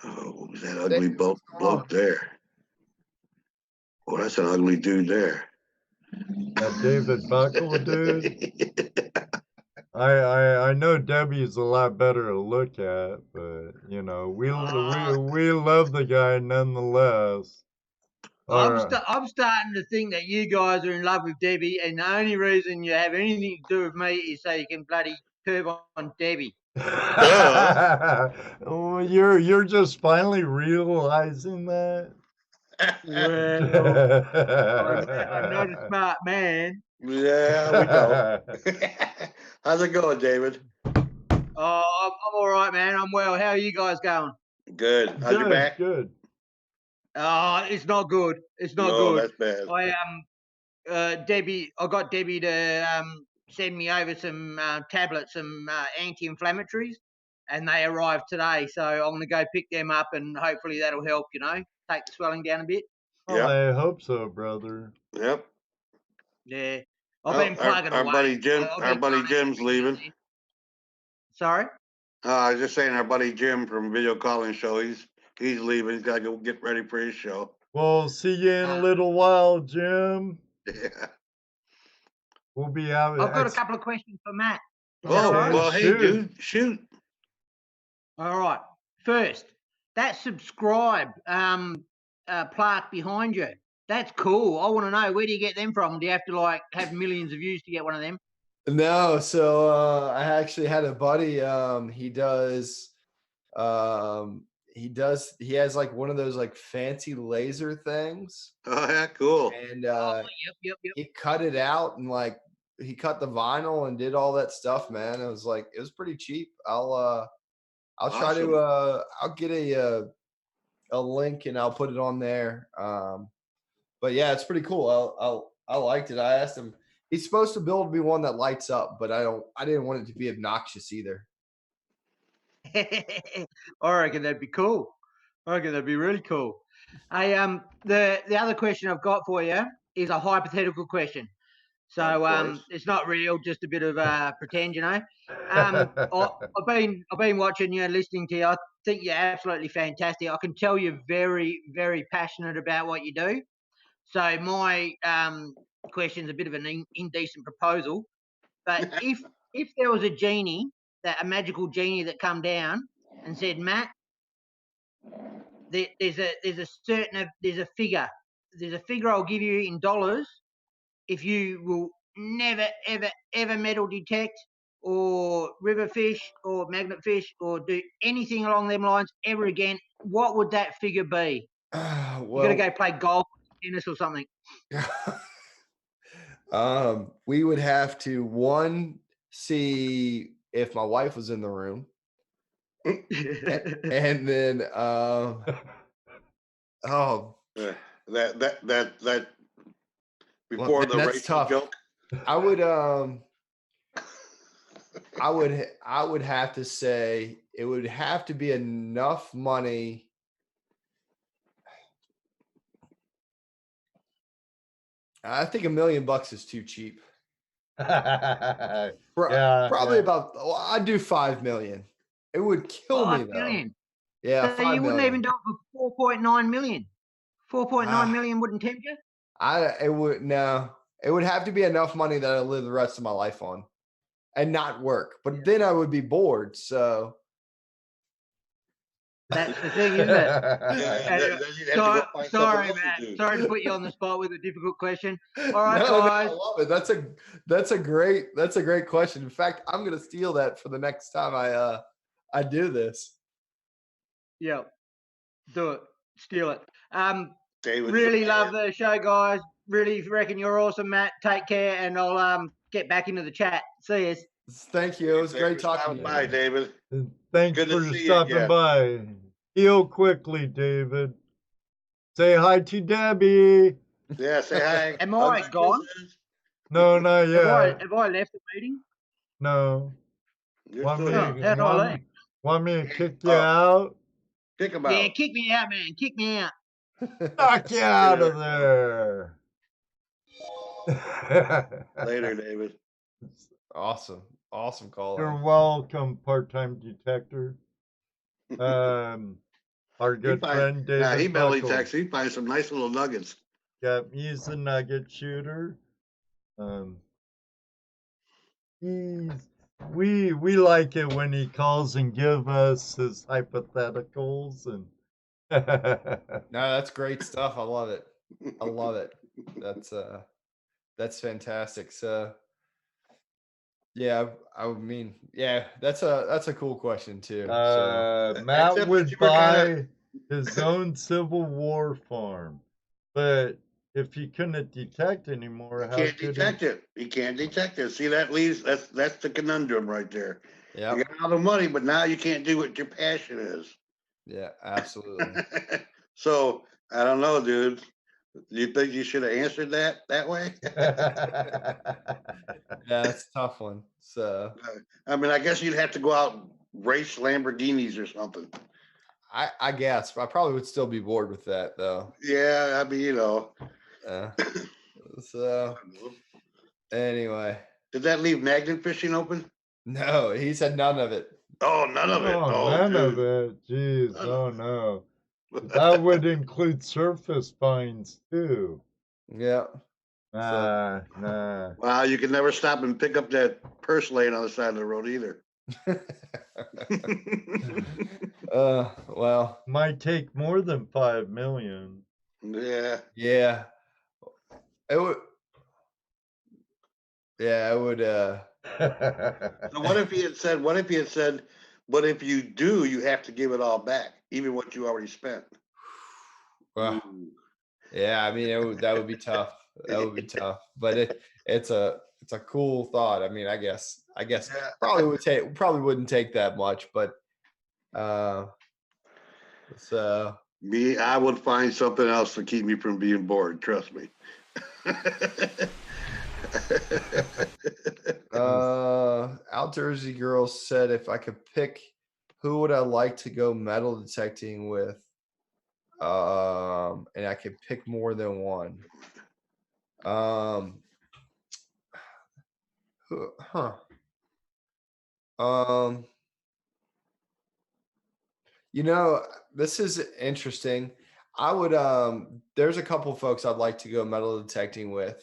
Oh, what was that ugly bloke there? Oh, that's an ugly dude there. That David Buckle dude? I know Debbie's a lot better to look at, but you know, we love the guy nonetheless. I'm starting to think that you guys are in love with Debbie, and the only reason you have anything to do with me is so you can bloody curb on Debbie. You're just finally realizing that. Well, I'm not a smart man. Yeah, we know. How's it going, David? Oh, I'm all right, man. I'm well. How are you guys going? Good. How's your back? Good. Oh, it's not good. It's not good. That's bad. Debbie, I got Debbie to send me over some tablets, some anti-inflammatories, and they arrived today. So I'm going to go pick them up, and hopefully that'll help. Take the swelling down a bit. Oh, I hope so, brother. Yep. Yeah, I've been plugging our away. Buddy Jim's leaving. Sorry. I was just saying, our buddy Jim from Video Calling Show. He's leaving. He's got to go get ready for his show. Well, see you in a little while, Jim. Yeah. We'll be out. I've got a couple of questions for Matt. Well, hey, dude, shoot. All right. First, that subscribe plaque behind you. That's cool. I want to know, where do you get them from? Do you have to have millions of views to get one of them? No, so I actually had a buddy. He has like one of those like fancy laser things. Oh yeah, cool. And yep. he cut it out and he cut the vinyl and did all that stuff, man. It was pretty cheap. I'll try to I'll get a link and I'll put it on there. But yeah, it's pretty cool. I liked it. I asked him. He's supposed to build me one that lights up, but I didn't want it to be obnoxious either. I reckon that'd be cool. I reckon that'd be really cool. The other question I've got for you is a hypothetical question. So it's not real, just a bit of pretend, I've been watching you, listening to you. I think you're absolutely fantastic. I can tell you're very, very passionate about what you do. So my question's a bit of an indecent proposal, but if there was a magical genie that come down and said, Matt, there's a figure I'll give you in dollars if you will never ever metal detect or river fish or magnet fish or do anything along them lines ever again, what would that figure be? Well, you got to go play golf, tennis, or something. We would have to see if my wife was in the room, and then that before the race joke. I would have to say it would have to be enough money. I think $1 million is too cheap. Probably about. Well, I'd do 5 million. It would kill me though. Million. Yeah, so you wouldn't even do it for 4.9 million. 4.9 million wouldn't tempt you. It would no. It would have to be enough money that I live the rest of my life on, and not work. But then I would be bored. So that's the thing, isn't it? Sorry, Matt. Sorry to put you on the spot with a difficult question. All right, guys. I love it. That's a great question. In fact, I'm gonna steal that for the next time I do this. Yeah, do it. Steal it. Really love the show, guys. Really reckon you're awesome, Matt. Take care, and I'll get back into the chat. See you. Thank you. It was great talking to you. Bye, David. Thanks for stopping by. Heal quickly, David. Say hi to Debbie. Yeah, say hi. Am I gone? No, not yet. Have I left the meeting? No. Want me to kick you out? Kick him out. Yeah, kick me out, man. Kick me out. Knock you out of there. Later, David. Awesome call. You're welcome, part-time detector. Our good friend David. Yeah, he belly texts. He finds some nice little nuggets. Yep, he's a nugget shooter. We like it when he calls and give us his hypotheticals and. No, that's great stuff. I love it. That's fantastic. So yeah, I mean, yeah, that's a cool question too. Matt would buy his own Civil War farm, but if he couldn't detect anymore, he can't detect it. See, that's the conundrum right there. Yeah, you got all the money, but now you can't do what your passion is. Yeah, absolutely. So I don't know, dude. You think you should have answered that way? Yeah, that's a tough one. So I mean, I guess you'd have to go out and race Lamborghinis or something. I guess I probably would still be bored with that though. Yeah, I mean, So anyway. Did that leave magnet fishing open? No, he said none of it. Oh, none of it. Oh, none of it. Jeez, oh no. That would include surface finds too. Yeah. Nah. Wow, you can never stop and pick up that purse laying on the side of the road either. Well, might take more than 5 million. Yeah. Yeah. It would. Yeah, it would. So what if he had said, but if you do, you have to give it all back, even what you already spent? Well, yeah, I mean, that would be tough. That would be tough. But it's a cool thought. I mean, I guess probably wouldn't take that much, but so I would find something else to keep me from being bored. Trust me. Out Jersey Girl said, if I could pick, who would I like to go metal detecting with? And I could pick more than one. You know, this is interesting. I would there's a couple folks I'd like to go metal detecting with.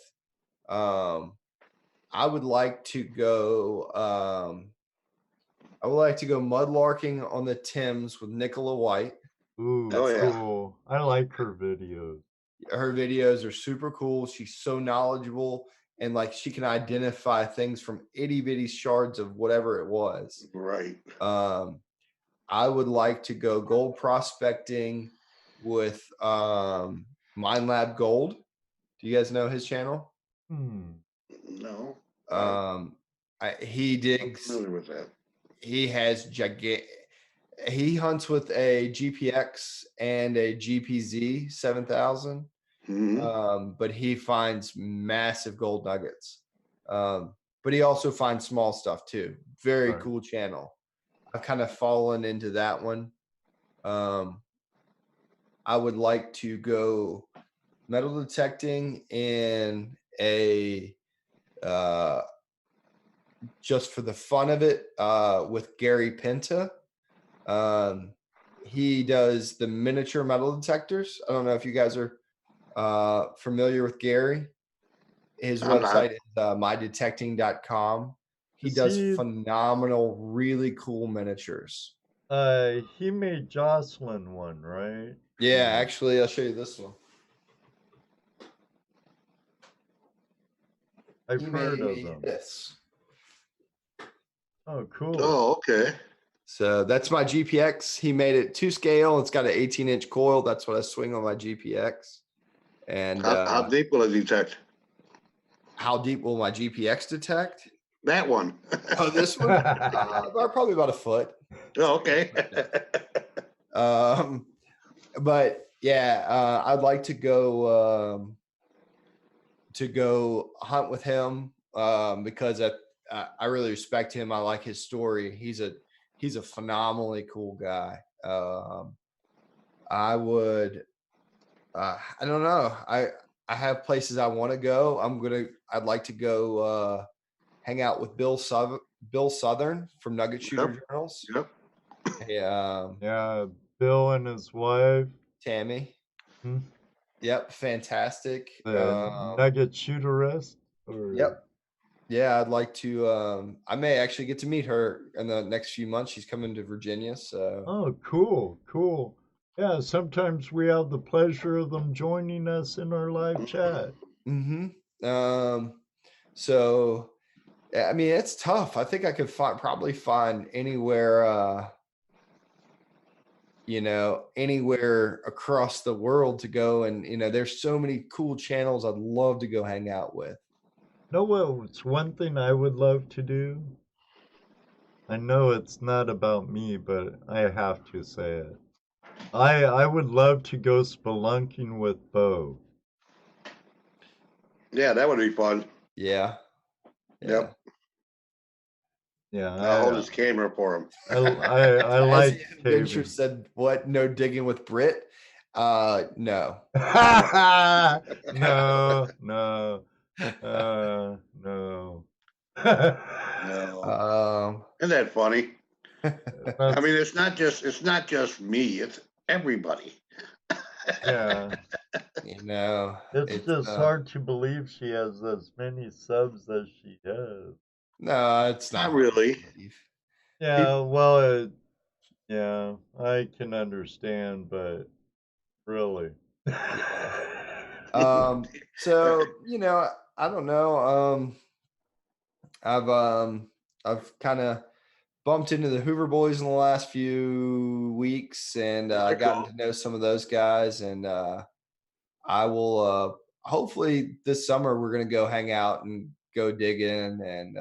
I would like to go mudlarking on the Thames with Nicola White. Ooh, cool. I like her videos. Her videos are super cool. She's so knowledgeable, and like she can identify things from itty bitty shards of whatever it was. Right. I would like to go gold prospecting with Mine Lab Gold. Do you guys know his channel? No. He digs. I'm familiar with that. He has he hunts with a GPX and a GPZ 7000. But he finds massive gold nuggets. But he also finds small stuff too. Very cool channel. I've kind of fallen into that one. I would like to go metal detecting in a just for the fun of it with Gary Pinta. He does the miniature metal detectors. I don't know if you guys are familiar with Gary. His website is mydetecting.com. He does phenomenal, really cool miniatures. He made Jocelyn one, right? Yeah, actually, I'll show you this one. I've heard of them. This. Oh, cool. Oh, okay. So that's my GPX. He made it 2 scale. It's got an 18-inch coil. That's what I swing on my GPX. And how deep will it detect? How deep will my GPX detect? That one. Oh, this one? Probably about a foot. Oh, okay. But yeah, I'd like to go hunt with him because I really respect him. I like his story. He's a phenomenally cool guy. I would. I don't know. I have places I want to go. I'd like to go hang out with Bill Southern from Nugget Shooter Journals. Yep. Yeah, Bill and his wife Tammy. Yep, fantastic. Nugget Shooterist. Yep. Yeah, I'd like to. I may actually get to meet her in the next few months. She's coming to Virginia, so. Oh, cool. Yeah, sometimes we have the pleasure of them joining us in our live chat. So, I mean, it's tough. I think I could probably find anywhere, anywhere across the world to go. And, there's so many cool channels I'd love to go hang out with. It's one thing I would love to do. I know it's not about me, but I have to say it. I would love to go spelunking with Bo. Yeah, that would be fun. Yeah. Yep. Yeah, I'll hold his camera for him. I like Adventure caving. said, "What? No digging with Brit? No. No, no, no. No. Um, Isn't that funny? I That's, mean, it's not just me, it's everybody. yeah, you know, it's just hard to believe she has as many subs as she has. No, it's not Not hard to really. believe. Yeah, well, yeah, I can understand, but really. So, you know, I don't know. I've kind of bumped into the Hoover boys in the last few weeks and They're gotten cool. to know some of those guys. And I will hopefully this summer we're gonna go hang out and go dig in. And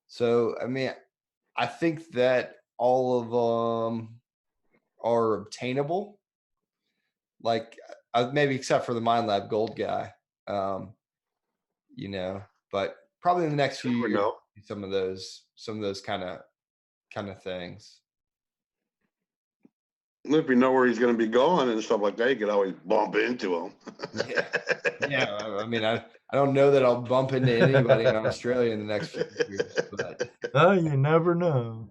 so I mean, I think that all of them are obtainable. Like maybe except for the Mind Lab Gold guy. You know, but probably in the next few Never years, know. some of those kind of things. If you know where he's going to be going and stuff like that, you could always bump into him. Yeah. I mean, I don't know that I'll bump into anybody in Australia in the next few years, but Oh, you never know.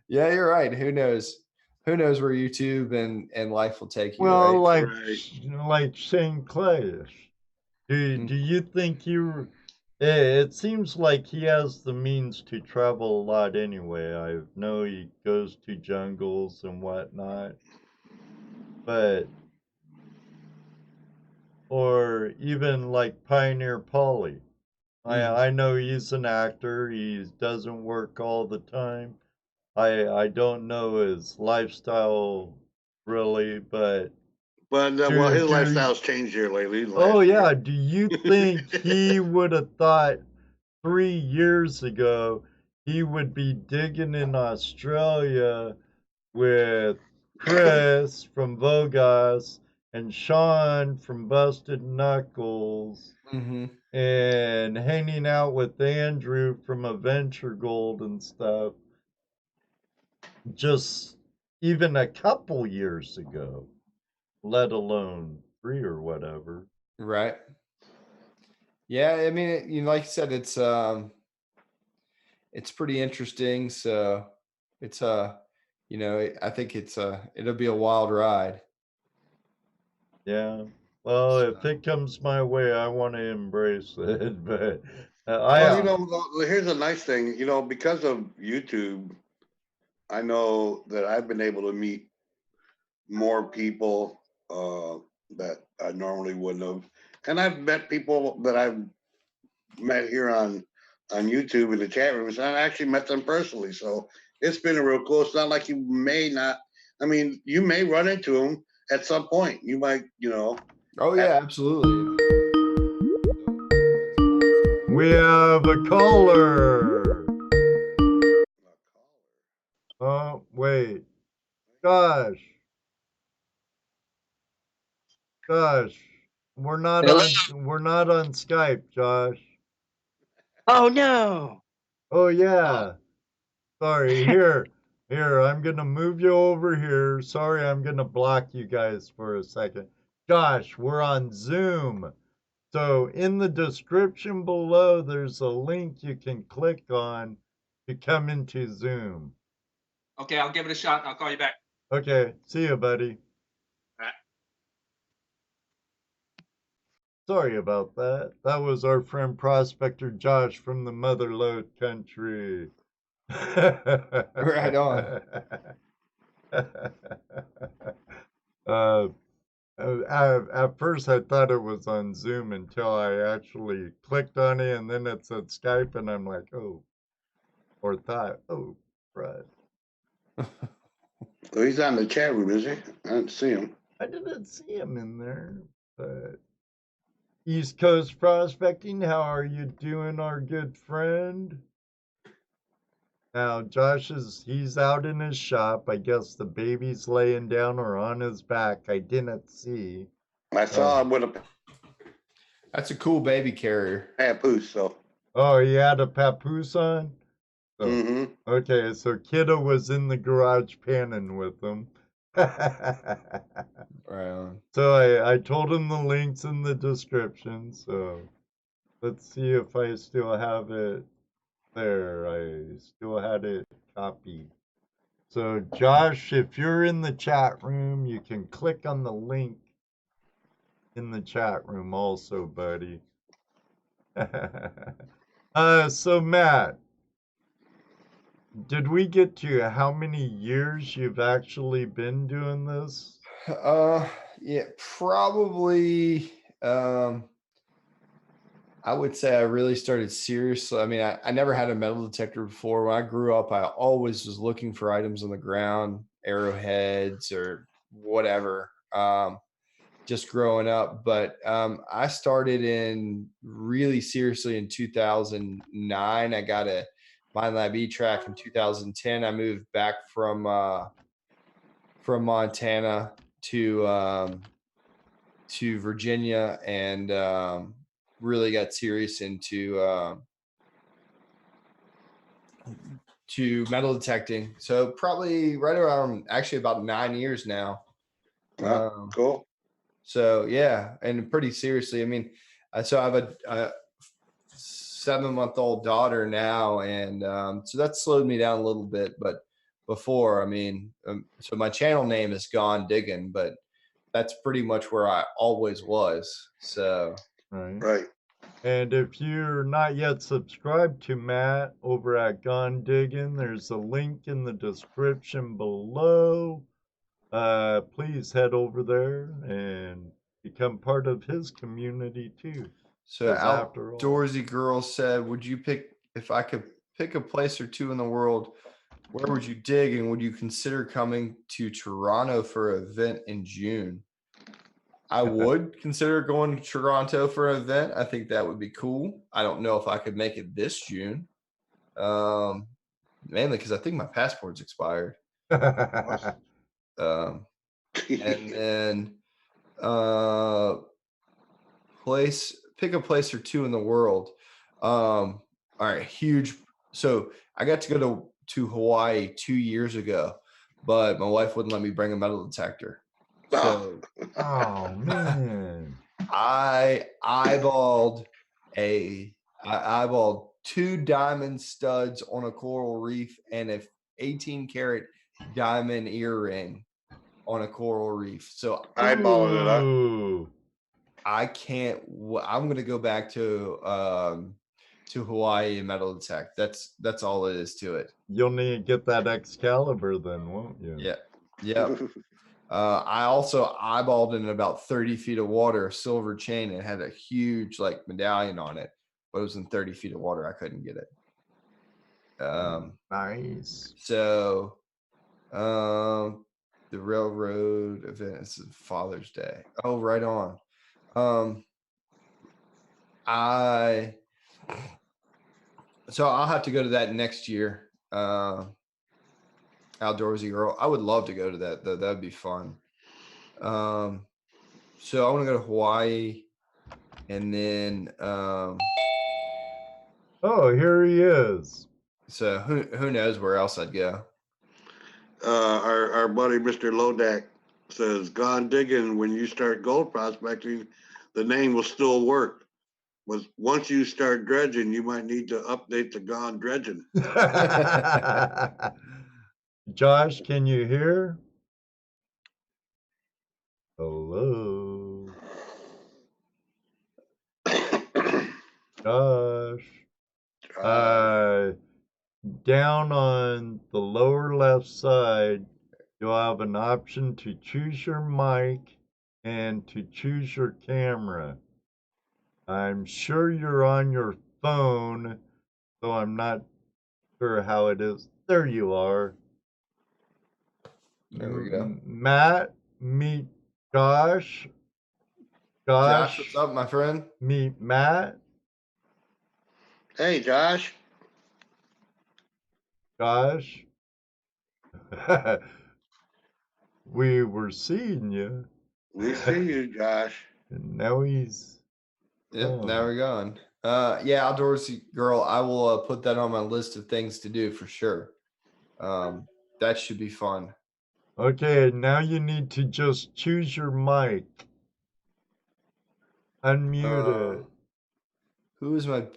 yeah, you're right. Who knows? Who knows where YouTube and life will take you, Well, right? like Shane Clash. Do you think you? It seems like he has the means to travel a lot anyway. I know he goes to jungles and whatnot, but or even like Pioneer Polly. I know he's an actor. He doesn't work all the time. I don't know his lifestyle really, but well, his lifestyle's changed here lately. Oh yeah, do you think he would have thought 3 years ago he would be digging in Australia with Chris from Vogas and Sean from Busted Knuckles and hanging out with Andrew from Adventure Gold and stuff just even a couple years ago, let alone 3 or whatever. Right. Yeah, I mean, you know, like you said, it's pretty interesting. So it's you know, I think it'll be a wild ride. Yeah. Well, if it comes my way, I want to embrace it. But well, you know, here's a nice thing. You know, because of YouTube, I know that I've been able to meet more people that I normally wouldn't have, and I've met people that I've met here on YouTube in the chat rooms. And I actually met them personally, so it's been a real cool. It's not like you may not. I mean, you may run into them at some point. You might, you know. Oh yeah, absolutely. we have a caller. Oh wait, gosh, we're not on Skype, Josh. Oh no. Oh yeah. Sorry. Here, I'm gonna move you over here. Sorry, I'm gonna block you guys for a second. Josh, we're on Zoom. So in the description below, there's a link you can click on to come into Zoom. Okay, I'll give it a shot and I'll call you back. Okay, see you, buddy. All right. Sorry about that. That was our friend Prospector Josh from the Motherlode country. Right on. At first, I thought it was on Zoom until I actually clicked on it, and then it said Skype, and I'm like, oh, or thought, oh, right. So he's on the chat room, is he? I didn't see him. I didn't see him in there, but East Coast Prospecting, how are you doing, our good friend? Now, he's out in his shop. I guess the baby's laying down or on his back. I didn't see. I saw him with a. That's a cool baby carrier. Papoose, so. Oh, he had a papoose on? Oh, Mm-hmm. okay, so Kiddo was in the garage panning with him. Right on. So I told him the links in the description, so let's see if I still have it there. I still had it copied. So Josh, if you're in the chat room, you can click on the link in the chat room also, buddy. So Matt, did we get to how many years you've actually been doing this? Yeah, probably. I would say I really started seriously. I mean, I never had a metal detector before. When I grew up, I always was looking for items on the ground, arrowheads or whatever. Just growing up, but I started in really seriously in 2009. I got a MindLab E-Track in 2010. I moved back from Montana to Virginia and really got serious into to metal detecting. So probably right around actually about 9 years now. Cool. So yeah, and pretty seriously. I mean, so I have a 7-month-old daughter now, and so that slowed me down a little bit. But before, I mean, so my channel name is Gone Diggin, but that's pretty much where I always was. So Right. And if you're not yet subscribed to Matt over at Gone Diggin', there's a link in the description below. Please head over there and become part of his community too. So 'Cause after all, Outdoorsy Girl said, would you pick, if I could pick a place or two in the world, where would you dig, and would you consider coming to Toronto for an event in June? I would consider going to Toronto for an event. I think that would be cool. I don't know if I could make it this June. Mainly because I think my passport's expired. And then pick a place or two in the world. All right, huge. So I got to go to Hawaii 2 years ago, but my wife wouldn't let me bring a metal detector. So oh man, I eyeballed 2 diamond studs on a coral reef and a 18 karat diamond earring on a coral reef. So Eyeballing it up. Ooh. I can't. I'm gonna go back to Hawaii and metal detect. That's all it is to it. You'll need to get that Excalibur then, won't you? Yeah. Yep. I also eyeballed in about 30 feet of water a silver chain and had a huge like medallion on it, but it was in 30 feet of water. I couldn't get it. Nice. So the railroad event is Father's Day. Oh, right on. So I'll have to go to that next year. Outdoorsy Girl. I would love to go to that though. That'd be fun. So I want to go to Hawaii, and then oh, here he is. So who knows where else I'd go. Our buddy Mr. Lodak says, "Gone digging. When you start gold prospecting, the name will still work. But once you start dredging, you might need to update to Gone Dredging." Josh, can you hear? Hello. Josh. Down on the lower left side, you'll have an option to choose your mic and to choose your camera. I'm sure you're on your phone, so I'm not sure how it is. There you are. There we go. Matt, meet Josh. Josh, what's up, my friend? Meet Matt. Hey, Josh. Josh. We were seeing you. We see you, Josh. And now he's Yep, now we're going. Yeah, outdoorsy girl. I will put that on my list of things to do for sure. That should be fun. Okay, now you need to just choose your mic. Unmute it. Who is my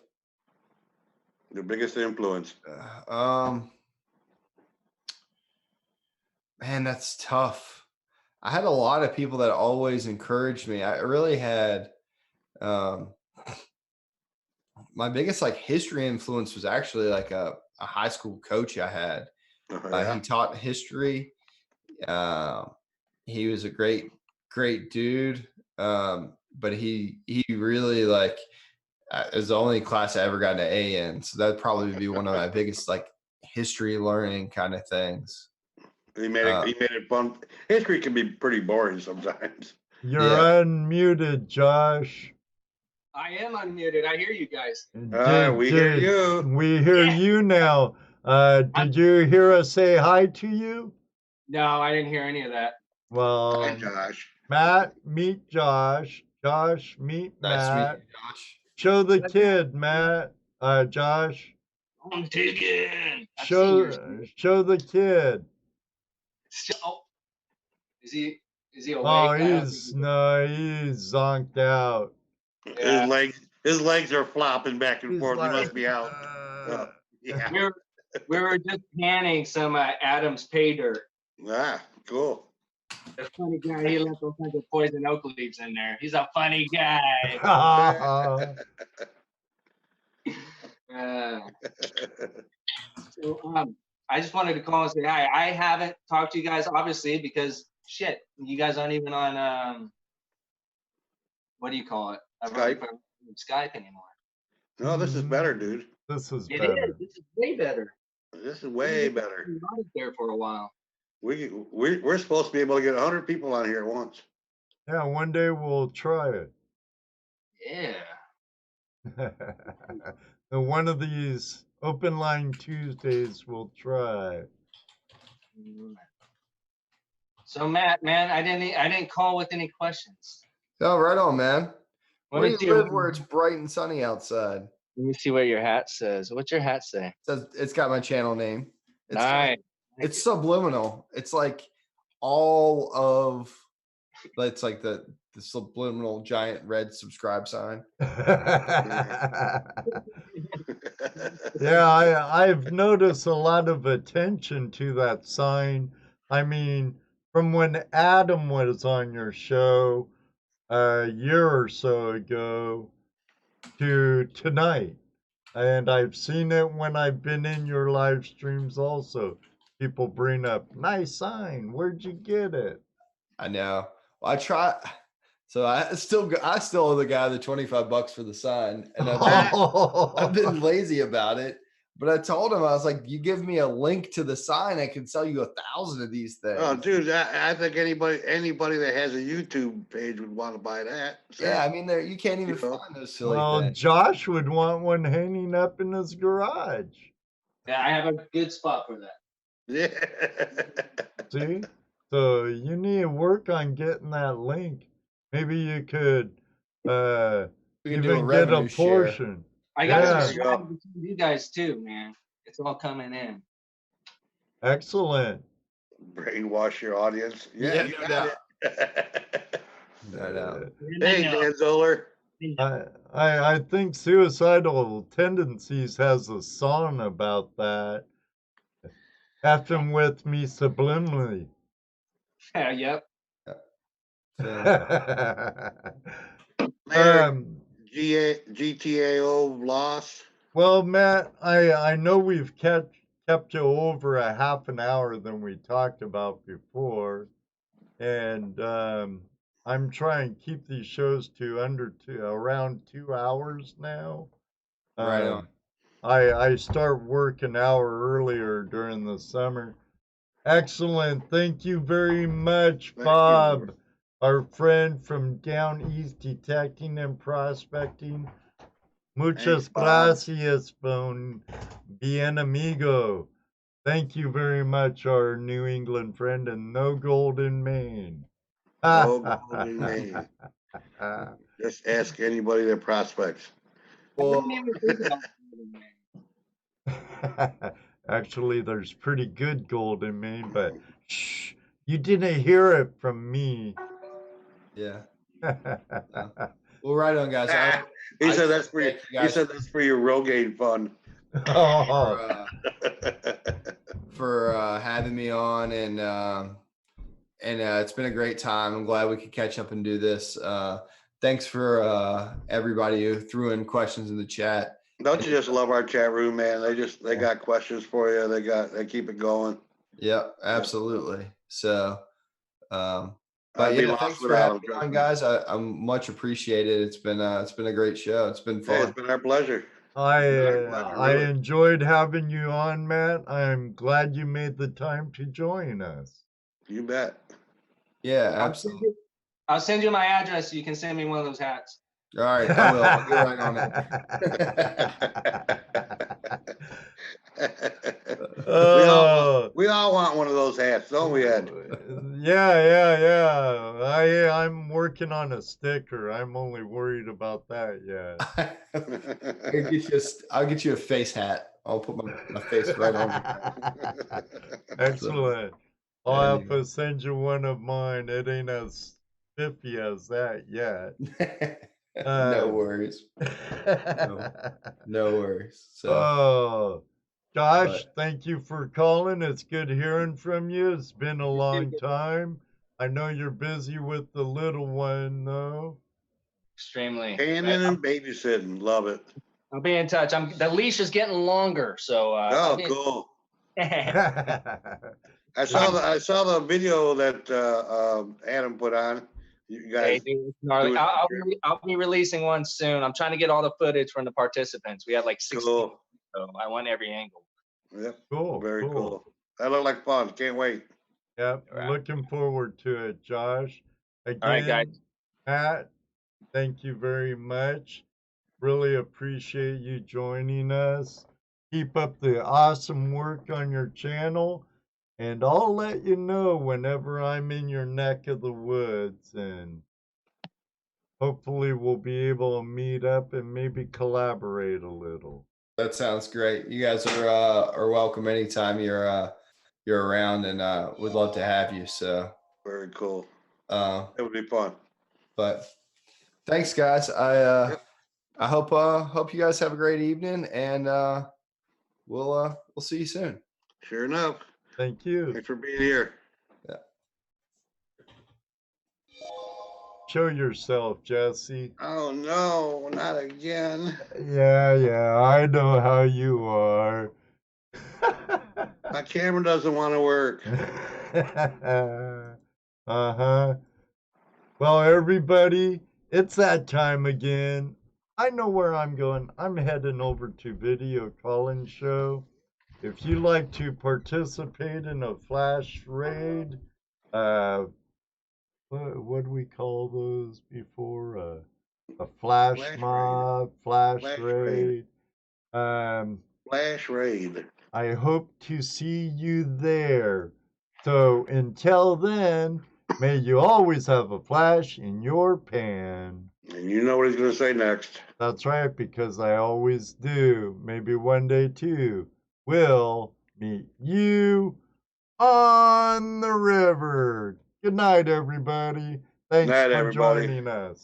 The biggest influence? Man, that's tough. I had a lot of people that always encouraged me. I really had my biggest like history influence was actually like a high school coach I had. Yeah. He taught history. He was a great dude. But he really like it was the only class I ever got an A in. So that'd probably be one of my biggest like history learning kind of things. He made it fun. History can be pretty boring sometimes. You're unmuted, Josh. I am unmuted. I hear you guys. We hear you. We hear you now. Did you hear us say hi to you? No, I didn't hear any of that. Well, Hi, Josh. Matt, meet Josh. Josh, meet Matt. Nice to meet you, Josh. Show the kid, Matt. Josh. I'm digging. Show the kid. Oh, is he awake? Oh, he's zonked out. Yeah. His legs are flopping back and forth. He must be out. Yeah. We were just panning some Adam's pay dirt. Ah, cool. The funny guy, he left all kinds of poison oak leaves in there. He's a funny guy. So, I just wanted to call and say hi. I haven't talked to you guys, obviously, because shit, you guys aren't even on what do you call it? Skype. Skype anymore. No, this is better, dude. This is It better. is. This is way better. This is way better. We were there for a while. We're supposed to be able to get 100 people on here at once. Yeah, one day we'll try it. Yeah. And one of these open line Tuesdays we'll try. So Matt, man, I didn't call with any questions. Oh, right on, man. Let Where me do see you live what- where it's bright and sunny outside? Let me see what your hat says. What's your hat say? It's got my channel name. It's Nice. It's subliminal. It's like all of it's like the subliminal giant red subscribe sign. Yeah, I've noticed a lot of attention to that sign. I mean, from when Adam was on your show a year or so ago to tonight. And I've seen it when I've been in your live streams also. People bring up, nice sign. Where'd you get it? I know. Well, I try. So I still owe the guy the $25 for the sign, and I've been lazy about it. But I told him, I was like, "You give me a link to the sign, I can sell you 1,000 of these things." Oh, dude, I think anybody that has a YouTube page would want to buy that. So, yeah, I mean, you can't even find those silly things. Josh would want one hanging up in his garage. Yeah, I have a good spot for that. Yeah. See? So you need to work on getting that link. Maybe you could We can do a even get a revenue share. portion. I got Yeah. some swag between you guys too, man. It's all coming in. Excellent. Brainwash your audience. Yeah, you no got it. No doubt. Hey, Dan Zoller. I think Suicidal Tendencies has a song about that. Effing with me subliminally. Yeah, yep. GTAO loss. Well, Matt, I know we've kept you over a half an hour than we talked about before, and I'm trying to keep these shows to around 2 hours now. Right on. I start work an hour earlier during the summer. Excellent. Thank you very much, Bob, our friend from down east detecting and prospecting. Muchas gracias, bien amigo. Thank you very much, our New England friend, and no gold in Maine. No gold in Maine. Just ask anybody that prospects. Well, Actually, there's pretty good gold in Maine, but shh, you didn't hear it from me. yeah. Well, right on, guys. He said that's for you. He said that's for your Rogaine fund. Oh. For having me on, and it's been a great time. I'm glad we could catch up and do this. Thanks for everybody who threw in questions in the chat. Don't you just love our chat room, man? They got questions for you. They keep it going. Yep, absolutely. So, but I'd be yeah, lost thanks for without having them, me on, trust me. guys. I'm much appreciated. It's been a great show. It's been Hey, it's fun. been our pleasure. I really. enjoyed having you on, Matt. I'm glad you made the time to join us. You bet. Yeah, absolutely. I'll send you my address so you can send me one of those hats. All right, I will. I'll get right on it. We all want one of those hats, don't we, Ed? Yeah. I'm working on a sticker. I'm only worried about that yet. I'll get you a face hat. I'll put my face right on it. Excellent. I'll have to send you one of mine. It ain't as spiffy as that yet. No worries. No worries. So. Josh, thank you for calling. It's good hearing from you. It's been a long time. I know you're busy with the little one, though. Extremely. Canning and babysitting. Love it. I'll be in touch. The leash is getting longer, so. Cool. I saw the video that Adam put on. You guys. Hey, I'll be releasing one soon. I'm trying to get all the footage from the participants. We had like 60. Cool. So I want every angle. Yep. Cool. Very cool. That looked like fun. Can't wait. Yep. Right. Looking forward to it, Josh. Again, all right, guys. Pat, thank you very much. Really appreciate you joining us. Keep up the awesome work on your channel. And I'll let you know whenever I'm in your neck of the woods. And hopefully we'll be able to meet up and maybe collaborate a little. That sounds great. You guys are welcome anytime you're around, and would love to have you. So very cool. It would be fun. But thanks, guys. I hope you guys have a great evening, and we'll see you soon. Sure enough. Thank you. Thanks for being here. Yeah. Show yourself, Jesse. Oh no, not again. Yeah, I know how you are. My camera doesn't want to work. Well, everybody, it's that time again. I know where I'm going. I'm heading over to Video Calling Show. If you like to participate in a flash raid, what do we call those before? A flash mob, flash raid. Flash raid. I hope to see you there. So until then, may you always have a flash in your pan. And you know what he's going to say next. That's right, because I always do. Maybe one day too. We'll meet you on the river. Good night, everybody. Thanks for joining us.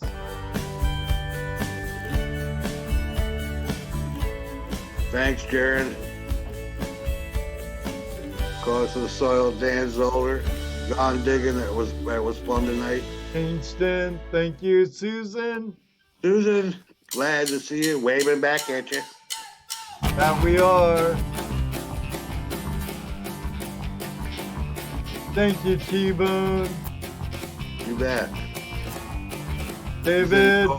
Thanks, Jared. Calling to the soil, Dan Zolder. Gone digging. That was fun tonight. Kingston, thank you, Susan. Susan, glad to see you. Waving back at you. That we are. Thank you, T-Bone. You bet. David.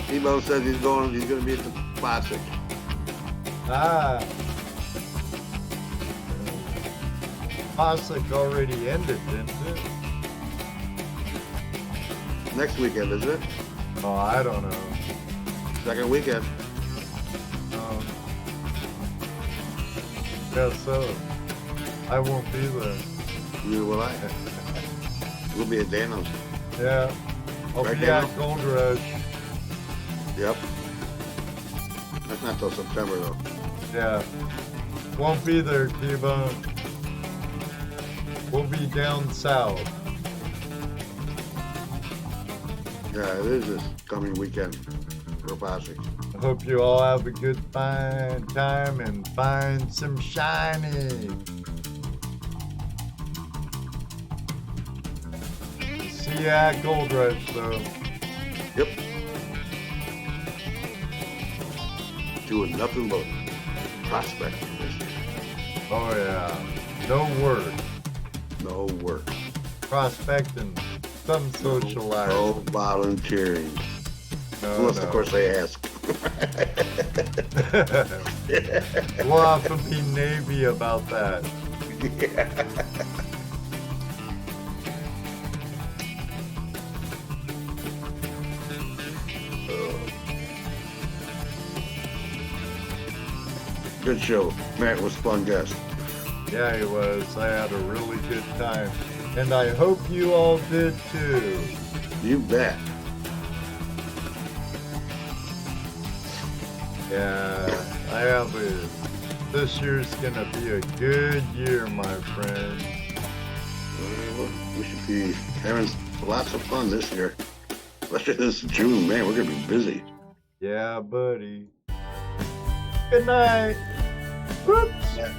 T-Bone says he's going to be at the Classic. Classic already ended, didn't it? Next weekend, isn't it? Oh, I don't know. Second weekend. Guess so. I won't be there. Neither will I. We'll be at Dano's. Yeah. I'll Right be now? at Gold Rush. Yep. That's not till September though. Yeah. Won't be there, T-Bone. We'll be down south. Yeah, it is this coming weekend for Posse. I hope you all have a good fine time and find some shiny. See you at Gold Rush though. Yep. Doing nothing but prospecting this year. Oh yeah. No work. No work. Prospecting. Some socializing. No volunteering. No, Unless, no. of course, they ask. We'll have to be Navy about that. Good show. Matt was a fun guest. Yeah, he was. I had a really good time. And I hope you all did too. You bet. Yeah, I have a. This year's gonna be a good year, my friend. We should be having lots of fun this year. Especially this June, man. We're gonna be busy. Yeah, buddy. Good night. Whoop.